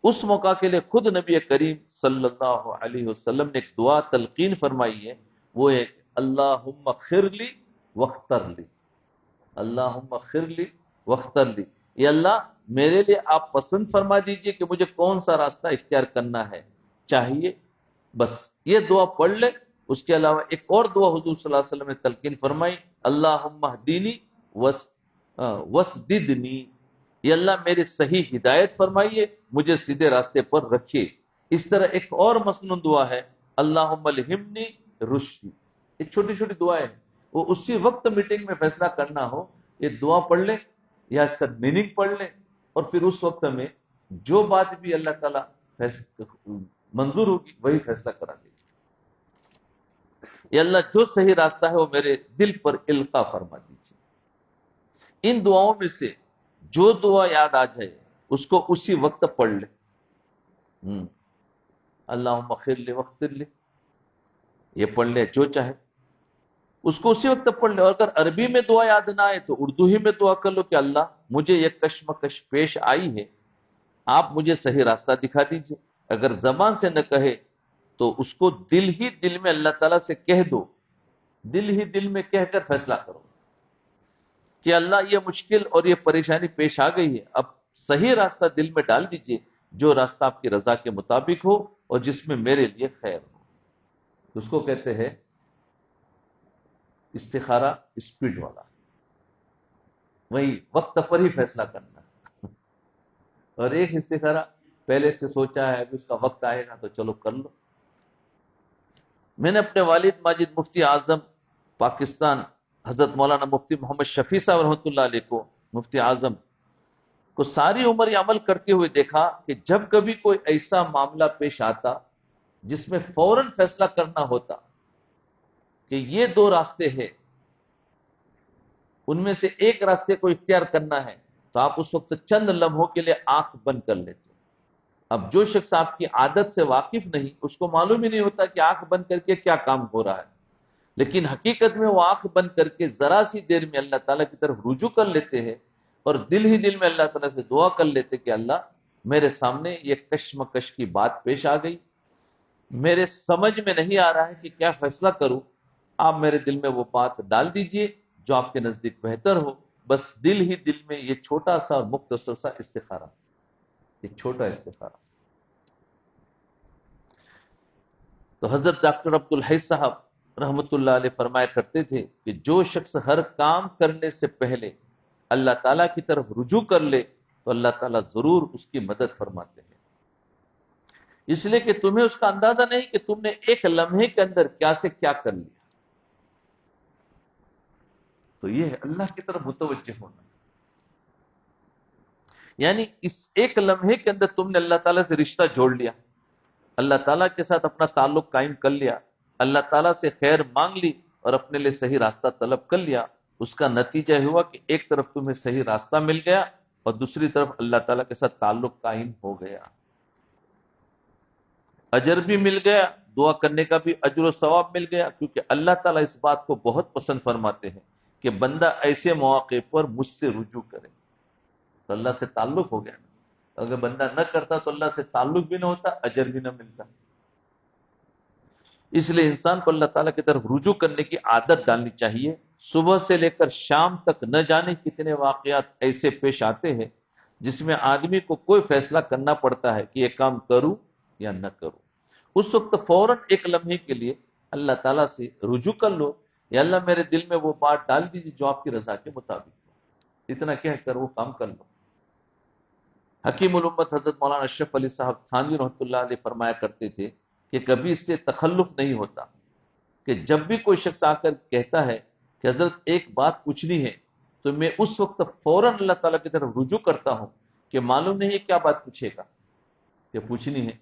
اس موقع کے لیے خود نبی کریم صلی اللہ علیہ وسلم نے ایک دعا تلقین فرمائی ہے، وہ ہے اللہم خر لی واختر لی، اللہم خر لی واختر لی، یہ اللہ میرے لیے آپ پسند فرما دیجئے کہ مجھے کون سا راستہ اختیار کرنا ہے چاہیے، بس یہ دعا پڑھ لے۔ اس کے علاوہ ایک اور دعا حضور صلی اللہ علیہ وسلم نے تلقین فرمائی، اللہم اہدینی وسددنی، یہ اللہ میرے صحیح ہدایت فرمائیے، مجھے سیدھے راستے پر رکھیے۔ اس طرح ایک اور مسنون دعا ہے، اللہم الہمنی رشدی، یہ چھوٹی چھوٹی دعائیں ہیں، وہ اسی وقت میٹنگ میں فیصلہ کرنا ہو، یہ دعا پڑھ لیں یا اس کا میننگ پڑھ لیں، اور پھر اس وقت میں جو بات بھی اللہ تعالیٰ منظور ہوگی وہی فیصلہ کرا دے گی۔ یا اللہ جو صحیح راستہ ہے وہ میرے دل پر القا فرما دیجیے۔ ان دعاؤں میں سے جو دعا یاد آ جائے اس کو اسی وقت پڑھ لے۔ اللہم اغفر لی واغفر لی، یہ پڑھ لے جو چاہے اس کو اسی وقت پڑھ لے، اور اگر عربی میں دعا یاد نہ آئے تو اردو ہی میں دعا کر لو کہ اللہ مجھے یہ کشمکش پیش آئی ہے، آپ مجھے صحیح راستہ دکھا دیجئے۔ اگر زبان سے نہ کہے تو اس کو دل ہی دل میں اللہ تعالیٰ سے کہہ دو، دل ہی دل میں کہہ کر فیصلہ کرو کہ اللہ یہ مشکل اور یہ پریشانی پیش آ گئی ہے، اب صحیح راستہ دل میں ڈال دیجئے، جو راستہ آپ کی رضا کے مطابق ہو اور جس میں میرے لیے خیر ہو۔ اس کو کہتے ہیں استخارہ اسپیڈ والا، وہی وقت پر ہی فیصلہ کرنا۔ اور ایک استخارہ پہلے سے سوچا ہے، ابھی اس کا وقت آئے گا تو چلو کر لو۔ میں نے اپنے والد ماجد مفتی اعظم پاکستان حضرت مولانا مفتی محمد شفیع صاحب رحمۃ اللہ علیہ کو، مفتی اعظم کو ساری عمر یہ عمل کرتے ہوئے دیکھا کہ جب کبھی کوئی ایسا معاملہ پیش آتا جس میں فوراً فیصلہ کرنا ہوتا کہ یہ دو راستے ہیں، ان میں سے ایک راستے کو اختیار کرنا ہے، تو آپ اس وقت چند لمحوں کے لیے آنکھ بند کر لیتے۔ اب جو شخص آپ کی عادت سے واقف نہیں، اس کو معلوم ہی نہیں ہوتا کہ آنکھ بند کر کے کیا کام ہو رہا ہے، لیکن حقیقت میں وہ آنکھ بند کر کے ذرا سی دیر میں اللہ تعالیٰ کی طرف رجوع کر لیتے ہیں، اور دل ہی دل میں اللہ تعالیٰ سے دعا کر لیتے کہ اللہ میرے سامنے یہ کشمکش کی بات پیش آ گئی، میرے سمجھ میں نہیں آ رہا ہے کہ کیا فیصلہ کروں، آپ میرے دل میں وہ بات ڈال دیجئے جو آپ کے نزدیک بہتر ہو۔ بس دل ہی دل میں یہ چھوٹا سا اور مختصر سا استخارہ، ایک چھوٹا استخارہ۔ تو حضرت ڈاکٹر عبد الحی صاحب رحمۃ اللہ علیہ فرمایا کرتے تھے کہ جو شخص ہر کام کرنے سے پہلے اللہ تعالیٰ کی طرف رجوع کر لے تو اللہ تعالیٰ ضرور اس کی مدد فرماتے ہیں، اس لیے کہ تمہیں اس کا اندازہ نہیں کہ تم نے ایک لمحے کے اندر کیا سے کیا کر لیا۔ تو یہ ہے اللہ کی طرف متوجہ ہونا، یعنی اس ایک لمحے کے اندر تم نے اللہ تعالیٰ سے رشتہ جوڑ لیا، اللہ تعالیٰ کے ساتھ اپنا تعلق قائم کر لیا، اللہ تعالیٰ سے خیر مانگ لی اور اپنے لیے صحیح راستہ طلب کر لیا۔ اس کا نتیجہ ہوا کہ ایک طرف تمہیں صحیح راستہ مل گیا اور دوسری طرف اللہ تعالیٰ کے ساتھ تعلق قائم ہو گیا، اجر بھی مل گیا، دعا کرنے کا بھی اجر و ثواب مل گیا، کیونکہ اللہ تعالیٰ اس بات کو بہت پسند فرماتے ہیں کہ بندہ ایسے مواقع پر مجھ سے رجوع کرے، تو اللہ سے تعلق ہو گیا نا۔ اگر بندہ نہ کرتا تو اللہ سے تعلق بھی نہ ہوتا، اجر بھی نہ ملتا۔ اس لیے انسان کو اللہ تعالیٰ کی طرف رجوع کرنے کی عادت ڈالنی چاہیے۔ صبح سے لے کر شام تک نہ جانے کتنے واقعات ایسے پیش آتے ہیں جس میں آدمی کو کوئی فیصلہ کرنا پڑتا ہے کہ یہ کام کروں یا نہ کروں۔ اس وقت فوراً ایک لمحے کے لیے اللہ تعالیٰ سے رجوع کر لو، یا اللہ میرے دل میں وہ بات ڈال دیجیے جو آپ کی رضا کے مطابق ہو، اتنا کہہ کر وہ کام کر لو۔ حکیم الامت حضرت مولانا اشرف علی صاحب تھانوی رحمۃ اللہ علیہ فرمایا کرتے تھے کہ کبھی اس سے تخلف نہیں ہوتا کہ جب بھی کوئی شخص آ کر کہتا ہے کہ حضرت ایک بات پوچھنی ہے، تو میں اس وقت فوراً اللہ تعالیٰ کی طرف رجوع کرتا ہوں کہ معلوم نہیں ہے کیا بات پوچھے گا، کہ پوچھنی ہے،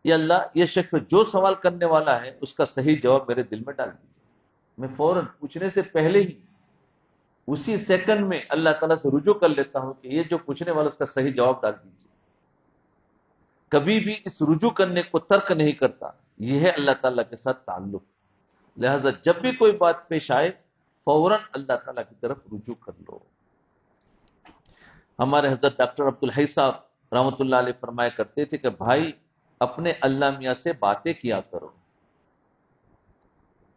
یا اللہ یہ شخص جو سوال کرنے والا ہے اس کا صحیح جواب میرے دل میں ڈال دیجیے۔ میں فوراً پوچھنے سے پہلے ہی اسی سیکنڈ میں اللہ تعالیٰ سے رجوع کر لیتا ہوں کہ یہ جو پوچھنے والا اس کا صحیح جواب ڈال دیجیے۔ کبھی بھی اس رجوع کرنے کو ترک نہیں کرتا، یہ ہے اللہ تعالیٰ کے ساتھ تعلق۔ لہذا جب بھی کوئی بات پیش آئے فوراً اللہ تعالیٰ کی طرف رجوع کر لو۔ ہمارے حضرت ڈاکٹر عبد الحی صاحب رحمۃ اللہ علیہ فرمایا کرتے تھے کہ بھائی اپنے اللہ میاں سے باتیں کیا کرو،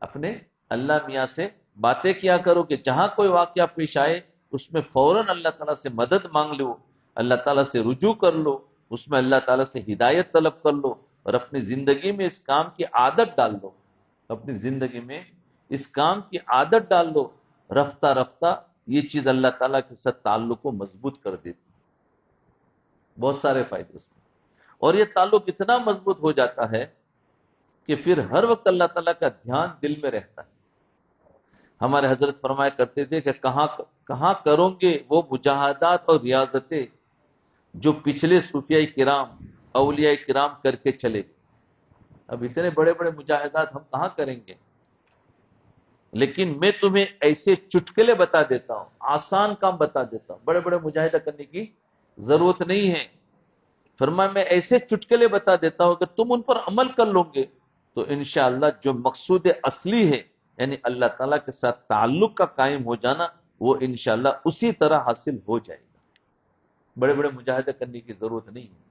اپنے اللہ میاں سے باتیں کیا کرو کہ جہاں کوئی واقعہ پیش آئے اس میں فوراً اللہ تعالیٰ سے مدد مانگ لو، اللہ تعالیٰ سے رجوع کر لو، اس میں اللہ تعالیٰ سے ہدایت طلب کر لو، اور اپنی زندگی میں اس کام کی عادت ڈال لو، اپنی زندگی میں اس کام کی عادت ڈال لو۔ رفتہ رفتہ یہ چیز اللہ تعالیٰ کے ساتھ تعلق کو مضبوط کر دیتی، بہت سارے فائدے اس میں، اور یہ تعلق اتنا مضبوط ہو جاتا ہے کہ پھر ہر وقت اللہ تعالیٰ کا دھیان دل میں رہتا ہے۔ ہمارے حضرت فرمایا کرتے تھے کہ کہاں کروں گے وہ مجاہدات اور ریاضتیں جو پچھلے صوفیاء کرام اولیاء کرام کر کے چلے، اب اتنے بڑے بڑے مجاہدات ہم کہاں کریں گے، لیکن میں تمہیں ایسے چٹکلے بتا دیتا ہوں، آسان کام بتا دیتا ہوں، بڑے بڑے مجاہدہ کرنے کی ضرورت نہیں ہے۔ فرمایا میں ایسے چٹکلے بتا دیتا ہوں کہ تم ان پر عمل کر لو گے تو انشاءاللہ جو مقصود اصلی ہے یعنی اللہ تعالیٰ کے ساتھ تعلق کا قائم ہو جانا، وہ انشاءاللہ اسی طرح حاصل ہو جائے گا. بڑے بڑے مجاہدے کرنے کی ضرورت نہیں ہے.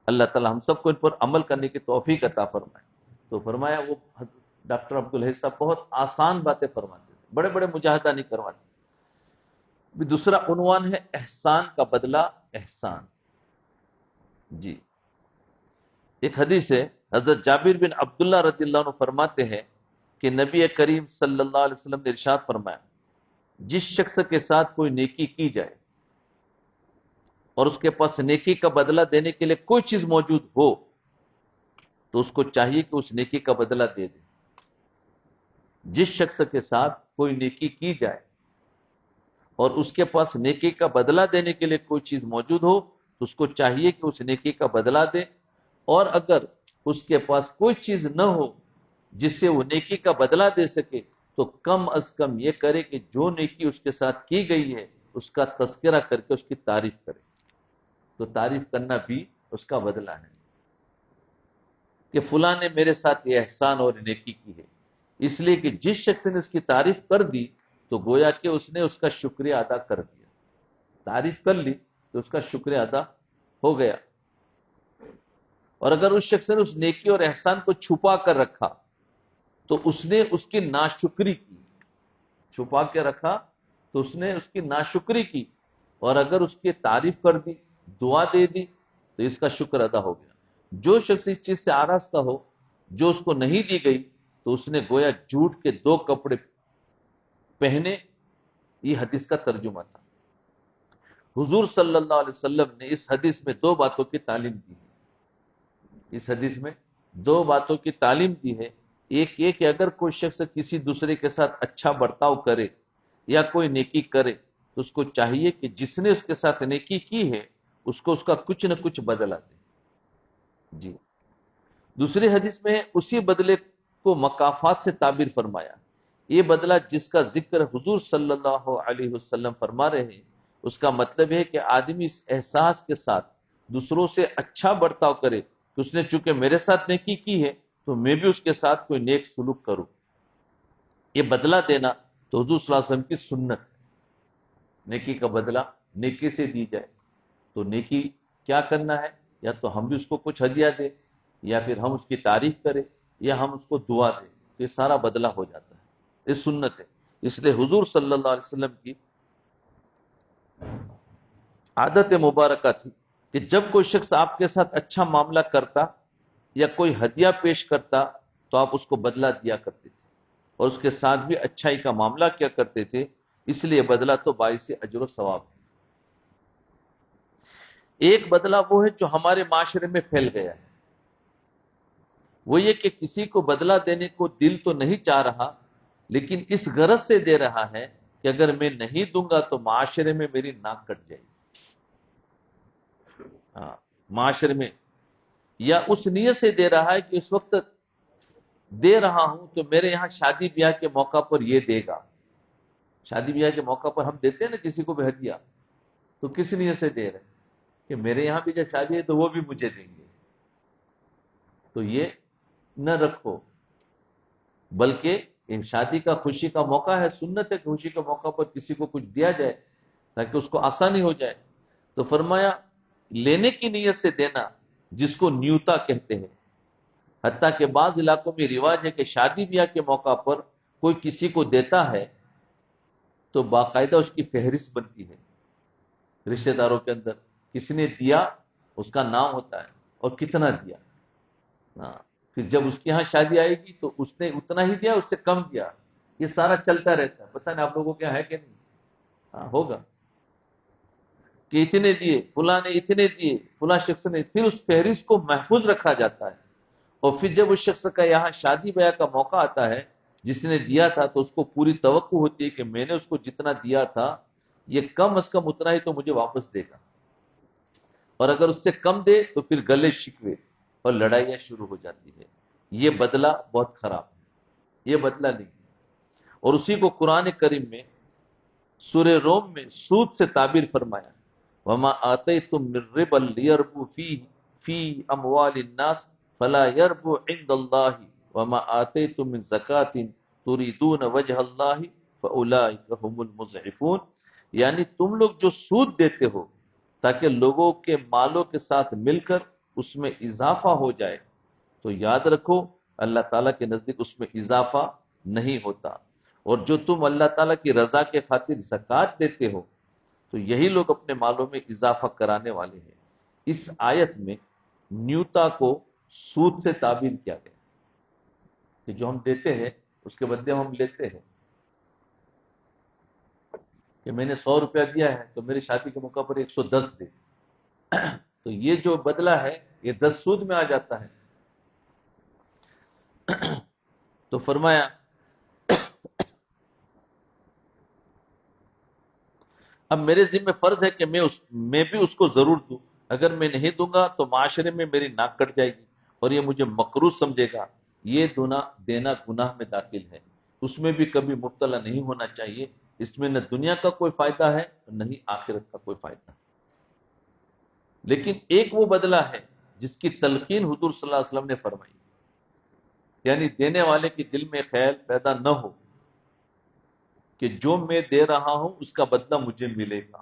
اللہ تعالیٰ ہم سب کو ان پر عمل کرنے کی توفیق عطا فرمائے. تو فرمایا وہ ڈاکٹر عبدالحی صاحب بہت آسان باتیں فرماتے تھے، بڑے بڑے مجاہدہ نہیں کرواتے. دوسرا عنوان ہے احسان کا بدلہ احسان. جی، ایک حدیث ہے، حضرت جابر بن عبداللہ رضی اللہ عنہ فرماتے ہیں کہ نبی کریم صلی اللہ علیہ وسلم نے ارشاد فرمایا، جس شخص کے ساتھ کوئی نیکی کی جائے اور اس کے پاس نیکی کا بدلہ دینے کے لیے کوئی چیز موجود ہو تو اس کو چاہیے کہ اس نیکی کا بدلہ دے دے. جس شخص کے ساتھ کوئی نیکی کی جائے اور اس کے پاس نیکی کا بدلہ دینے کے لیے کوئی چیز موجود ہو تو اس کو چاہیے کہ اس نیکی کا بدلہ دے، اور اگر اس کے پاس کوئی چیز نہ ہو جس سے وہ نیکی کا بدلہ دے سکے تو کم از کم یہ کرے کہ جو نیکی اس کے ساتھ کی گئی ہے اس کا تذکرہ کر کے اس کی تعریف کرے. تو تعریف کرنا بھی اس کا بدلہ ہے کہ فلاں نے میرے ساتھ یہ احسان اور نیکی کی ہے، اس لیے کہ جس شخص نے اس کی تعریف کر دی تو گویا کہ اس نے اس کا شکریہ ادا کر دیا. تعریف کر لی تو اس کا شکریہ ادا ہو گیا. اور اگر اس شخص نے اس نیکی اور احسان کو چھپا کر رکھا تو اس نے اس کی ناشکری کی. چھپا کے رکھا تو اس نے اس کی ناشکری کی، اور اگر اس کی تعریف کر دی، دعا دے دی تو اس کا شکر ادا ہو گیا. جو شخص اس چیز سے آراستہ ہو جو اس کو نہیں دی گئی تو اس نے گویا جھوٹ کے دو کپڑے پہنے. یہ حدیث کا ترجمہ تھا. حضور صلی اللہ علیہ وسلم نے اس حدیث میں دو باتوں کی تعلیم دی ہے. اس حدیث میں دو باتوں کی تعلیم دی ہے. ایک یہ کہ اگر کوئی شخص کسی دوسرے کے ساتھ اچھا برتاؤ کرے یا کوئی نیکی کرے تو اس کو چاہیے کہ جس نے اس کے ساتھ نیکی کی ہے اس کو اس کا کچھ نہ کچھ بدلہ دے. جی، دوسری حدیث میں اسی بدلے کو مکافات سے تعبیر فرمایا. یہ بدلہ جس کا ذکر حضور صلی اللہ علیہ وسلم فرما رہے ہیں اس کا مطلب ہے کہ آدمی اس احساس کے ساتھ دوسروں سے اچھا برتاؤ کرے کہ اس نے چونکہ میرے ساتھ نیکی کی ہے تو میں بھی اس کے ساتھ کوئی نیک سلوک کروں. یہ بدلہ دینا تو حضور صلی اللہ علیہ وسلم کی سنت ہے. نیکی کا بدلہ نیکی سے دی جائے. تو نیکی کیا کرنا ہے؟ یا تو ہم بھی اس کو کچھ ہدیہ دیں، یا پھر ہم اس کی تعریف کریں، یا ہم اس کو دعا دیں. تو یہ سارا بدلہ ہو جاتا ہے. یہ سنت ہے. اس لیے حضور صلی اللہ علیہ وسلم کی عادت مبارکہ تھی کہ جب کوئی شخص آپ کے ساتھ اچھا معاملہ کرتا یا کوئی ہدیہ پیش کرتا تو آپ اس کو بدلہ دیا کرتے تھے اور اس کے ساتھ بھی اچھائی کا معاملہ کیا کرتے تھے. اس لیے بدلہ تو باعث اجر و ثواب ہے. ایک بدلہ وہ ہے جو ہمارے معاشرے میں پھیل گیا ہے، وہ یہ کہ کسی کو بدلہ دینے کو دل تو نہیں چاہ رہا لیکن اس غرض سے دے رہا ہے کہ اگر میں نہیں دوں گا تو معاشرے میں میری ناک کٹ جائے گی. معاشرے میں، یا اس نیت سے دے رہا ہے کہ اس وقت دے رہا ہوں تو میرے یہاں شادی بیاہ کے موقع پر یہ دے گا. شادی بیاہ کے موقع پر ہم دیتے ہیں نا کسی کو بھی ہدیہ، تو کس نیت سے دے رہے ہیں کہ میرے یہاں بھی جب شادی ہے تو وہ بھی مجھے دیں گے. تو یہ نہ رکھو، بلکہ شادی کا خوشی کا موقع ہے، سنت ہے کہ خوشی کے موقع پر کسی کو کچھ دیا جائے تاکہ اس کو آسانی ہو جائے. تو فرمایا لینے کی نیت سے دینا جس کو نیوتا کہتے ہیں. حتیٰ کہ بعض علاقوں میں رواج ہے کہ شادی بیاہ کے موقع پر کوئی کسی کو دیتا ہے تو باقاعدہ اس کی فہرست بنتی ہے رشتہ داروں کے اندر، کس نے دیا اس کا نام ہوتا ہے اور کتنا دیا. پھر جب اس کے ہاں شادی آئے گی تو اس نے اتنا ہی دیا، اس سے کم دیا. یہ سارا چلتا رہتا ہے. پتہ نہیں آپ لوگوں کے ہے کہ نہیں؟ ہوگا کہ اتنے دیے، فلاں نے اتنے دیے، فلاں شخص نے. پھر اس فہرست کو محفوظ رکھا جاتا ہے، اور پھر جب اس شخص کا یہاں شادی بیاہ کا موقع آتا ہے جس نے دیا تھا تو اس کو پوری توقع ہوتی ہے کہ میں نے اس کو جتنا دیا تھا یہ کم از کم اتنا ہی تو مجھے واپس دے گا. اور اگر اس سے کم دے تو پھر گلے شکوے اور لڑائیاں شروع ہو جاتی ہے. یہ بدلہ بہت خراب ہے، یہ بدلہ نہیں ہے. اور اسی کو قرآن کریم میں سورہ روم میں سود سے تعبیر فرمایا، وَمَا آتَيْتُم مِّن رِّبًا لِيَرْبُوا فِي أَمْوَالِ النَّاسِ فلا يربو عند اللہ وما آتیتم من زکاۃ تریدون وجہ اللہ فاولئک هم المضعفون، یعنی تم لوگ جو سود دیتے ہو تاکہ لوگوں کے مالوں کے ساتھ مل کر اس میں اضافہ ہو جائے، تو یاد رکھو اللہ تعالیٰ کے نزدیک اس میں اضافہ نہیں ہوتا، اور جو تم اللہ تعالیٰ کی رضا کے خاطر زکوٰۃ دیتے ہو تو یہی لوگ اپنے مالوں میں اضافہ کرانے والے ہیں۔ اس آیت میں نیوتا کو سود سے تعبیر کیا گیا کہ جو ہم دیتے ہیں اس کے بدلے ہم لیتے ہیں، کہ میں نے 100 روپیہ دیا ہے تو میری شادی کے موقع پر 110 دے، تو یہ جو بدلہ ہے یہ 10 سود میں آ جاتا ہے۔ تو فرمایا اب میرے ذمہ فرض ہے کہ میں بھی اس کو ضرور دوں، اگر میں نہیں دوں گا تو معاشرے میں میری ناک کٹ جائے گی اور یہ مجھے مکروہ سمجھے گا، یہ دینا گناہ میں داخل ہے، اس میں بھی کبھی مبتلا نہیں ہونا چاہیے، اس میں نہ دنیا کا کوئی فائدہ ہے نہ ہی آخرت کا کوئی فائدہ۔ لیکن ایک وہ بدلہ ہے جس کی تلقین حضور صلی اللہ علیہ وسلم نے فرمائی، یعنی دینے والے کے دل میں خیال پیدا نہ ہو کہ جو میں دے رہا ہوں اس کا بدلہ مجھے ملے گا۔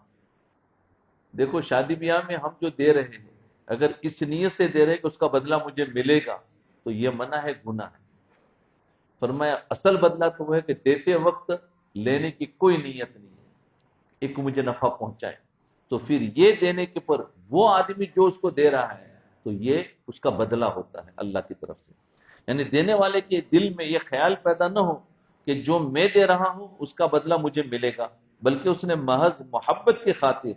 دیکھو شادی بیاہ میں ہم جو دے رہے ہیں اگر اس نیت سے دے رہے ہیں کہ اس کا بدلہ مجھے ملے گا تو یہ منع ہے، گناہ ہے۔ فرمایا اصل بدلہ تو وہ ہے کہ دیتے وقت لینے کی کوئی نیت نہیں ہے، ایک مجھے نفع پہنچائے، تو پھر یہ دینے کے پر وہ آدمی جو اس کو دے رہا ہے تو یہ اس کا بدلہ ہوتا ہے اللہ کی طرف سے، یعنی دینے والے کے دل میں یہ خیال پیدا نہ ہو کہ جو میں دے رہا ہوں اس کا بدلہ مجھے ملے گا، بلکہ اس نے محض محبت کی خاطر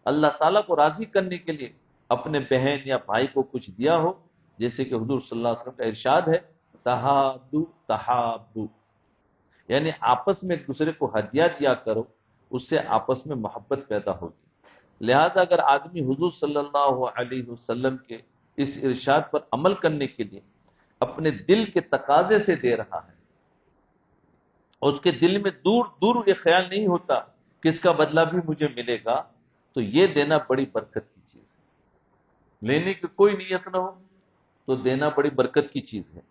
اللہ تعالیٰ کو راضی کرنے کے لیے اپنے بہن یا بھائی کو کچھ دیا ہو، جیسے کہ حضور صلی اللہ علیہ وسلم کا ارشاد ہے تہادو تحابو، یعنی آپس میں ایک دوسرے کو ہدیہ دیا کرو، اس سے آپس میں محبت پیدا ہوگی۔ لہذا اگر آدمی حضور صلی اللہ علیہ وسلم کے اس ارشاد پر عمل کرنے کے لیے اپنے دل کے تقاضے سے دے رہا ہے اور اس کے دل میں دور دور یہ خیال نہیں ہوتا کہ اس کا بدلہ بھی مجھے ملے گا، تو یہ دینا بڑی برکت کی چیز ہے۔ لینے کی کوئی نیت نہ ہو تو دینا بڑی برکت کی چیز ہے،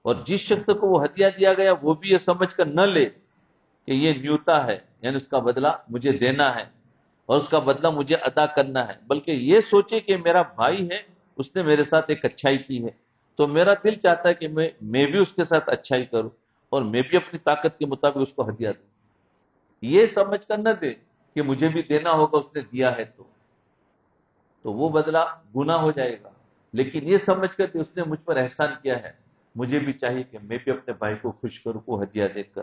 اور جس شخص کو وہ ہدیہ دیا گیا وہ بھی یہ سمجھ کر نہ لے کہ یہ نیوتا ہے، یعنی اس کا بدلہ مجھے دینا ہے اور اس کا بدلہ مجھے ادا کرنا ہے، بلکہ یہ سوچے کہ میرا بھائی ہے، اس نے میرے ساتھ ایک اچھائی کی ہے تو میرا دل چاہتا ہے کہ میں بھی اس کے ساتھ اچھائی کروں اور میں بھی اپنی طاقت کے مطابق اس کو ہدیہ دوں۔ یہ سمجھ کر نہ دے کہ مجھے بھی دینا ہوگا، اس نے دیا ہے تو وہ بدلہ گناہ ہو جائے گا، لیکن یہ سمجھ کر کہ اس نے مجھ پر احسان کیا ہے، مجھے بھی چاہیے کہ میں بھی اپنے بھائی کو خوش کروں کو ہدیہ دے کر،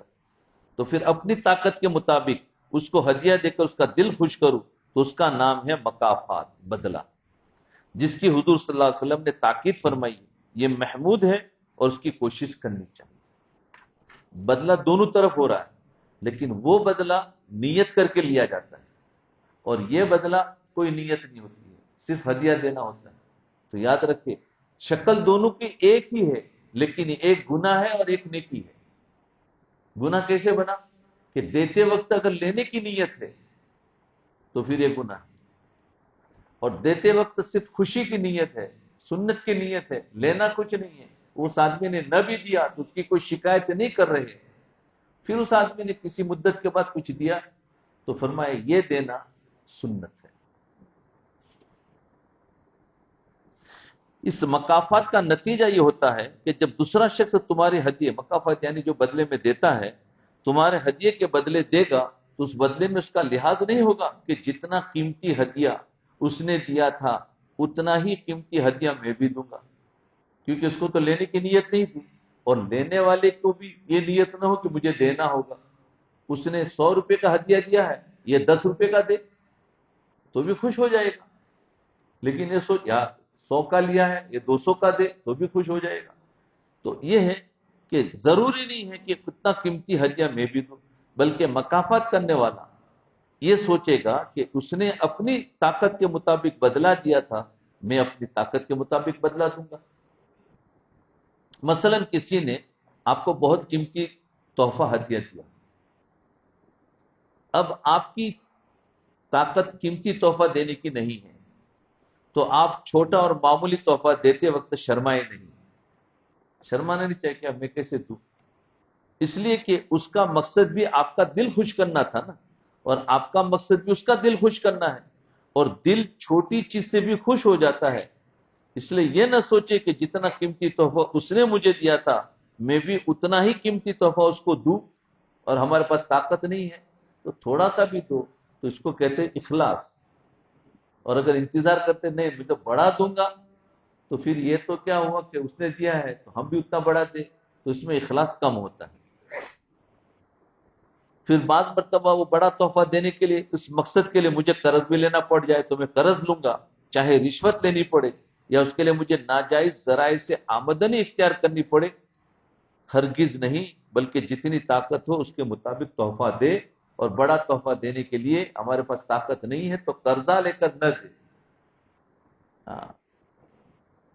تو پھر اپنی طاقت کے مطابق اس کو ہدیہ دے کر اس کا دل خوش کروں، تو اس کا نام ہے مکافات، بدلہ، جس کی حضور صلی اللہ علیہ وسلم نے تاکید فرمائی، یہ محمود ہے اور اس کی کوشش کرنی چاہیے۔ بدلہ دونوں طرف ہو رہا ہے، لیکن وہ بدلہ نیت کر کے لیا جاتا ہے اور یہ بدلہ کوئی نیت نہیں ہوتی ہے، صرف ہدیہ دینا ہوتا ہے۔ تو یاد رکھیں شکل دونوں کی ایک ہی ہے، لیکن ایک گناہ ہے اور ایک نیکی ہے۔ گناہ کیسے بنا کہ دیتے وقت اگر لینے کی نیت ہے تو پھر یہ گناہ ہے، اور دیتے وقت صرف خوشی کی نیت ہے، سنت کی نیت ہے، لینا کچھ نہیں ہے، اس آدمی نے نہ بھی دیا تو اس کی کوئی شکایت نہیں کر رہے، پھر اس آدمی نے کسی مدت کے بعد کچھ دیا تو فرمایا یہ دینا سنت ہے۔ اس مکافات کا نتیجہ یہ ہوتا ہے کہ جب دوسرا شخص تمہاری ہدیے، مکافات یعنی جو بدلے میں دیتا ہے، تمہارے ہدیے کے بدلے دے گا تو اس بدلے میں اس کا لحاظ نہیں ہوگا کہ جتنا قیمتی ہدیہ اس نے دیا تھا اتنا ہی قیمتی ہدیہ میں بھی دوں گا، کیونکہ اس کو تو لینے کی نیت نہیں تھی، اور لینے والے کو بھی یہ نیت نہ ہو کہ مجھے دینا ہوگا، اس نے 100 روپے کا ہدیہ دیا ہے، یہ 10 روپے کا دے تو بھی خوش ہو جائے گا، لیکن یہ سوچ یار 100 کا لیا ہے یہ 200 کا دے تو بھی خوش ہو جائے گا۔ تو یہ ہے کہ ضروری نہیں ہے کہ کتنا قیمتی ہدیہ میں بھی دوں، بلکہ مکافات کرنے والا یہ سوچے گا کہ اس نے اپنی طاقت کے مطابق بدلہ دیا تھا، میں اپنی طاقت کے مطابق بدلہ دوں گا۔ مثلا کسی نے آپ کو بہت قیمتی تحفہ ہدیہ دیا، اب آپ کی طاقت قیمتی تحفہ دینے کی نہیں ہے تو آپ چھوٹا اور معمولی تحفہ دیتے وقت شرمائے نہیں، شرمانا نہیں چاہیے کہ اب میں کیسے دوں، اس لیے کہ اس کا مقصد بھی آپ کا دل خوش کرنا تھا نا، اور آپ کا مقصد بھی اس کا دل خوش کرنا ہے، اور دل چھوٹی چیز سے بھی خوش ہو جاتا ہے۔ اس لیے یہ نہ سوچے کہ جتنا قیمتی تحفہ اس نے مجھے دیا تھا میں بھی اتنا ہی قیمتی تحفہ اس کو دوں، اور ہمارے پاس طاقت نہیں ہے تو تھوڑا سا بھی دو، تو اس کو کہتے ہیں اخلاص۔ اور اگر انتظار کرتے نہیں میں تو بڑا دوں گا، تو پھر یہ تو کیا ہوا کہ اس نے دیا ہے تو ہم بھی اتنا بڑا دیں، تو اس میں اخلاص کم ہوتا ہے۔ پھر بعض مرتبہ وہ بڑا تحفہ دینے کے لیے اس مقصد کے لیے مجھے قرض بھی لینا پڑ جائے تو میں قرض لوں گا، چاہے رشوت لینی پڑے یا اس کے لیے مجھے ناجائز ذرائع سے آمدنی اختیار کرنی پڑے، ہرگز نہیں، بلکہ جتنی طاقت ہو اس کے مطابق تحفہ دے، اور بڑا تحفہ دینے کے لیے ہمارے پاس طاقت نہیں ہے تو قرضہ لے کر نہ دے، ہاں،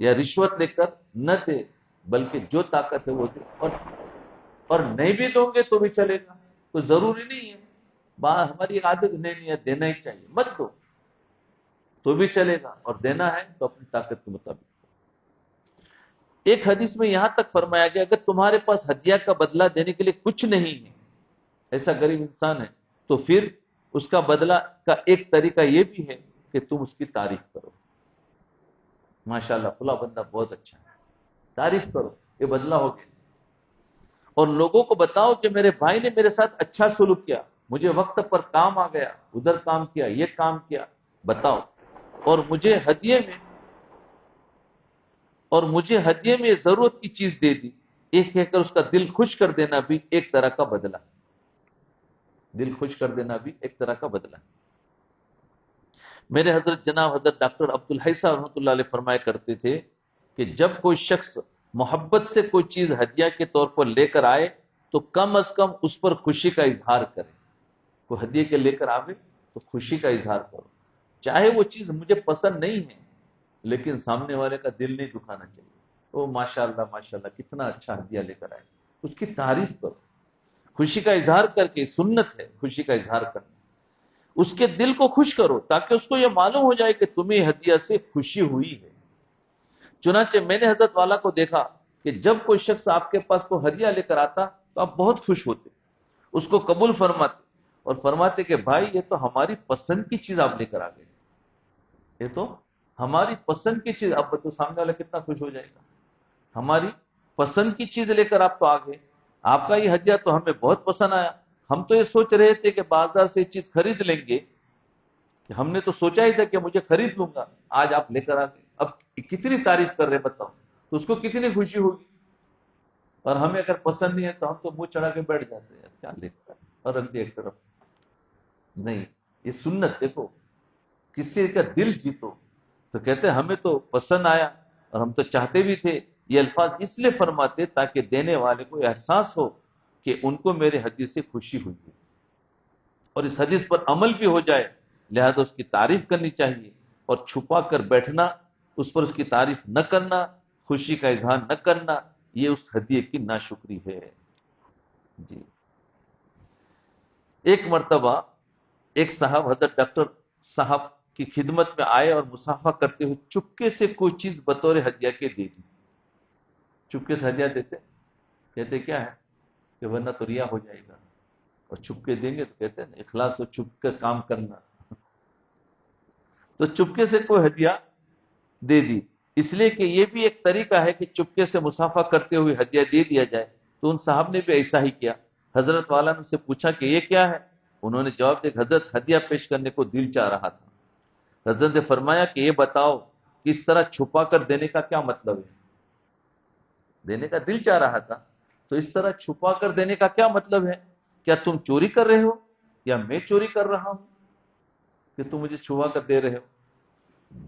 یا رشوت لے کر نہ دے، بلکہ جو طاقت ہے وہ دے، اور نہیں بھی دو گے تو بھی چلے گا، تو ضروری نہیں ہے، ہماری عادت نہیں ہے دینا ہی چاہیے، مت دو تو بھی چلے گا، اور دینا ہے تو اپنی طاقت کے مطابق۔ ایک حدیث میں یہاں تک فرمایا گیا اگر تمہارے پاس ہدیہ کا بدلہ دینے کے لیے کچھ نہیں ہے، ایسا غریب انسان ہے، تو پھر اس کا بدلہ کا ایک طریقہ یہ بھی ہے کہ تم اس کی تعریف کرو، ماشاءاللہ فلاں بندہ بہت اچھا ہے، تعریف کرو، یہ بدلہ ہو گیا، اور لوگوں کو بتاؤ کہ میرے بھائی نے میرے ساتھ اچھا سلوک کیا، مجھے وقت پر کام آ گیا، ادھر کام کیا، یہ کام کیا، بتاؤ، اور مجھے ہدیے میں ضرورت کی چیز دے دی، ایک کہہ کر اس کا دل خوش کر دینا بھی ایک طرح کا بدلہ، دل خوش کر دینا بھی ایک طرح کا بدلہ۔ میرے حضرت جناب حضرت ڈاکٹر عبد الحی صاحب رحمۃ اللہ علیہ فرمایا کرتے تھے کہ جب کوئی شخص محبت سے کوئی چیز ہدیہ کے طور پر لے کر آئے تو کم از کم اس پر خوشی کا اظہار کرے، کوئی ہدیے کے لے کر آئے تو خوشی کا اظہار کرو، چاہے وہ چیز مجھے پسند نہیں ہے لیکن سامنے والے کا دل نہیں دکھانا چاہیے، او ماشاءاللہ ماشاءاللہ کتنا اچھا ہدیہ لے کر آئے، اس کی تعریف کرو، خوشی کا اظہار کر کے، سنت ہے خوشی کا اظہار کرنا، اس کے دل کو خوش کرو تاکہ اس کو یہ معلوم ہو جائے کہ تمہیں ہدیہ سے خوشی ہوئی ہے۔ چنانچہ میں نے حضرت والا کو دیکھا کہ جب کوئی شخص آپ کے پاس کوئی ہدیہ لے کر آتا تو آپ بہت خوش ہوتے، اس کو قبول فرماتے، اور فرماتے کہ بھائی یہ تو ہماری پسند کی چیز آپ لے کر آ گئے، یہ تو ہماری پسند کی چیز، اب تو سامنے والا کتنا خوش ہو جائے گا، ہماری پسند کی چیز لے کر آپ تو آ گئے، آپ کا یہ ہدیہ تو ہمیں بہت پسند آیا، ہم تو یہ سوچ رہے تھے کہ بازار سے یہ چیز خرید لیں گے، کہ ہم نے تو سوچا ہی تھا کہ مجھے خرید لوں گا، آج آپ لے کر آ گئے، اب کتنی تعریف کر رہے بتاؤ، تو اس کو کتنی خوشی ہوگی، اور ہمیں اگر پسند نہیں ہے تو ہم تو منہ چڑھا کے بیٹھ جاتے ہیں، کیا لے کر اور رکھ دیا ایک طرف، نہیں، یہ سنت دیکھو، کسی کا دل جیتو، تو کہتے ہیں ہمیں تو پسند آیا اور ہم تو چاہتے بھی تھے، یہ الفاظ اس لیے فرماتے تاکہ دینے والے کو احساس ہو کہ ان کو میرے حدیث سے خوشی ہوئی ہے، اور اس حدیث پر عمل بھی ہو جائے، لہذا اس کی تعریف کرنی چاہیے، اور چھپا کر بیٹھنا، اس پر اس کی تعریف نہ کرنا، خوشی کا اظہار نہ کرنا، یہ اس ہدیے کی ناشکری ہے۔ جی، ایک مرتبہ ایک صاحب حضرت ڈاکٹر صاحب کی خدمت میں آئے اور مصافحہ کرتے ہوئے چپکے سے کوئی چیز بطور ہدیہ کے دے دی، چپکے سے ہدیہ دیتے، کہتے کیا ہے کہ ورنہ تو ریا ہو جائے گا، اور چپکے دیں گے تو کہتے ہیں اخلاص و چپ کر کام کرنا، تو چپکے سے کوئی ہدیہ دے دی، اس لیے کہ یہ بھی ایک طریقہ ہے کہ چپکے سے مصافحہ کرتے ہوئے ہدیہ دے دیا جائے، تو ان صاحب نے بھی ایسا ہی کیا، حضرت والا نے ان سے پوچھا کہ یہ کیا ہے، انہوں نے جواب دیا حضرت ہدیہ پیش کرنے کو دل چاہ رہا تھا، حضرت نے فرمایا کہ یہ بتاؤ کہ اس طرح چھپا کر دینے کا کیا مطلب ہے، دینے کا دل چاہ رہا تھا تو اس طرح چھپا کر دینے کا کیا مطلب ہے، کیا تم چوری کر رہے ہو یا میں چوری کر رہا ہوں کہ تم مجھے چھپا کر دے رہے ہو،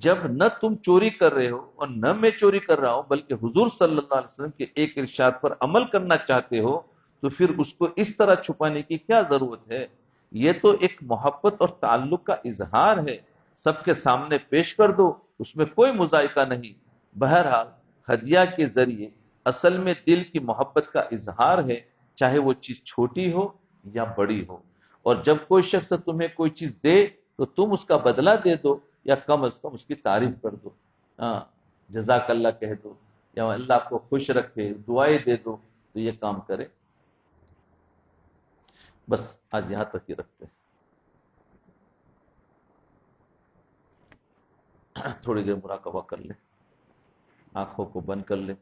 جب نہ تم چوری کر رہے ہو اور نہ میں چوری کر رہا ہوں بلکہ حضور صلی اللہ علیہ وسلم کے ایک ارشاد پر عمل کرنا چاہتے ہو تو پھر اس کو اس طرح چھپانے کی کیا ضرورت ہے، یہ تو ایک محبت اور تعلق کا اظہار ہے، سب کے سامنے پیش کر دو، اس میں کوئی مذائقہ نہیں، بہرحال ہدیہ کے ذریعے اصل میں دل کی محبت کا اظہار ہے، چاہے وہ چیز چھوٹی ہو یا بڑی ہو، اور جب کوئی شخص تمہیں کوئی چیز دے تو تم اس کا بدلہ دے دو یا کم از کم اس کی تعریف کر دو، ہاں، جزاک اللہ کہہ دو، یا اللہ آپ کو خوش رکھے، دعائیں دے دو تو یہ کام کرے. بس آج یہاں تک ہی رکھتے ہیں. تھوڑی دیر مراقبہ کر لیں، آنکھوں کو بند کر لیں.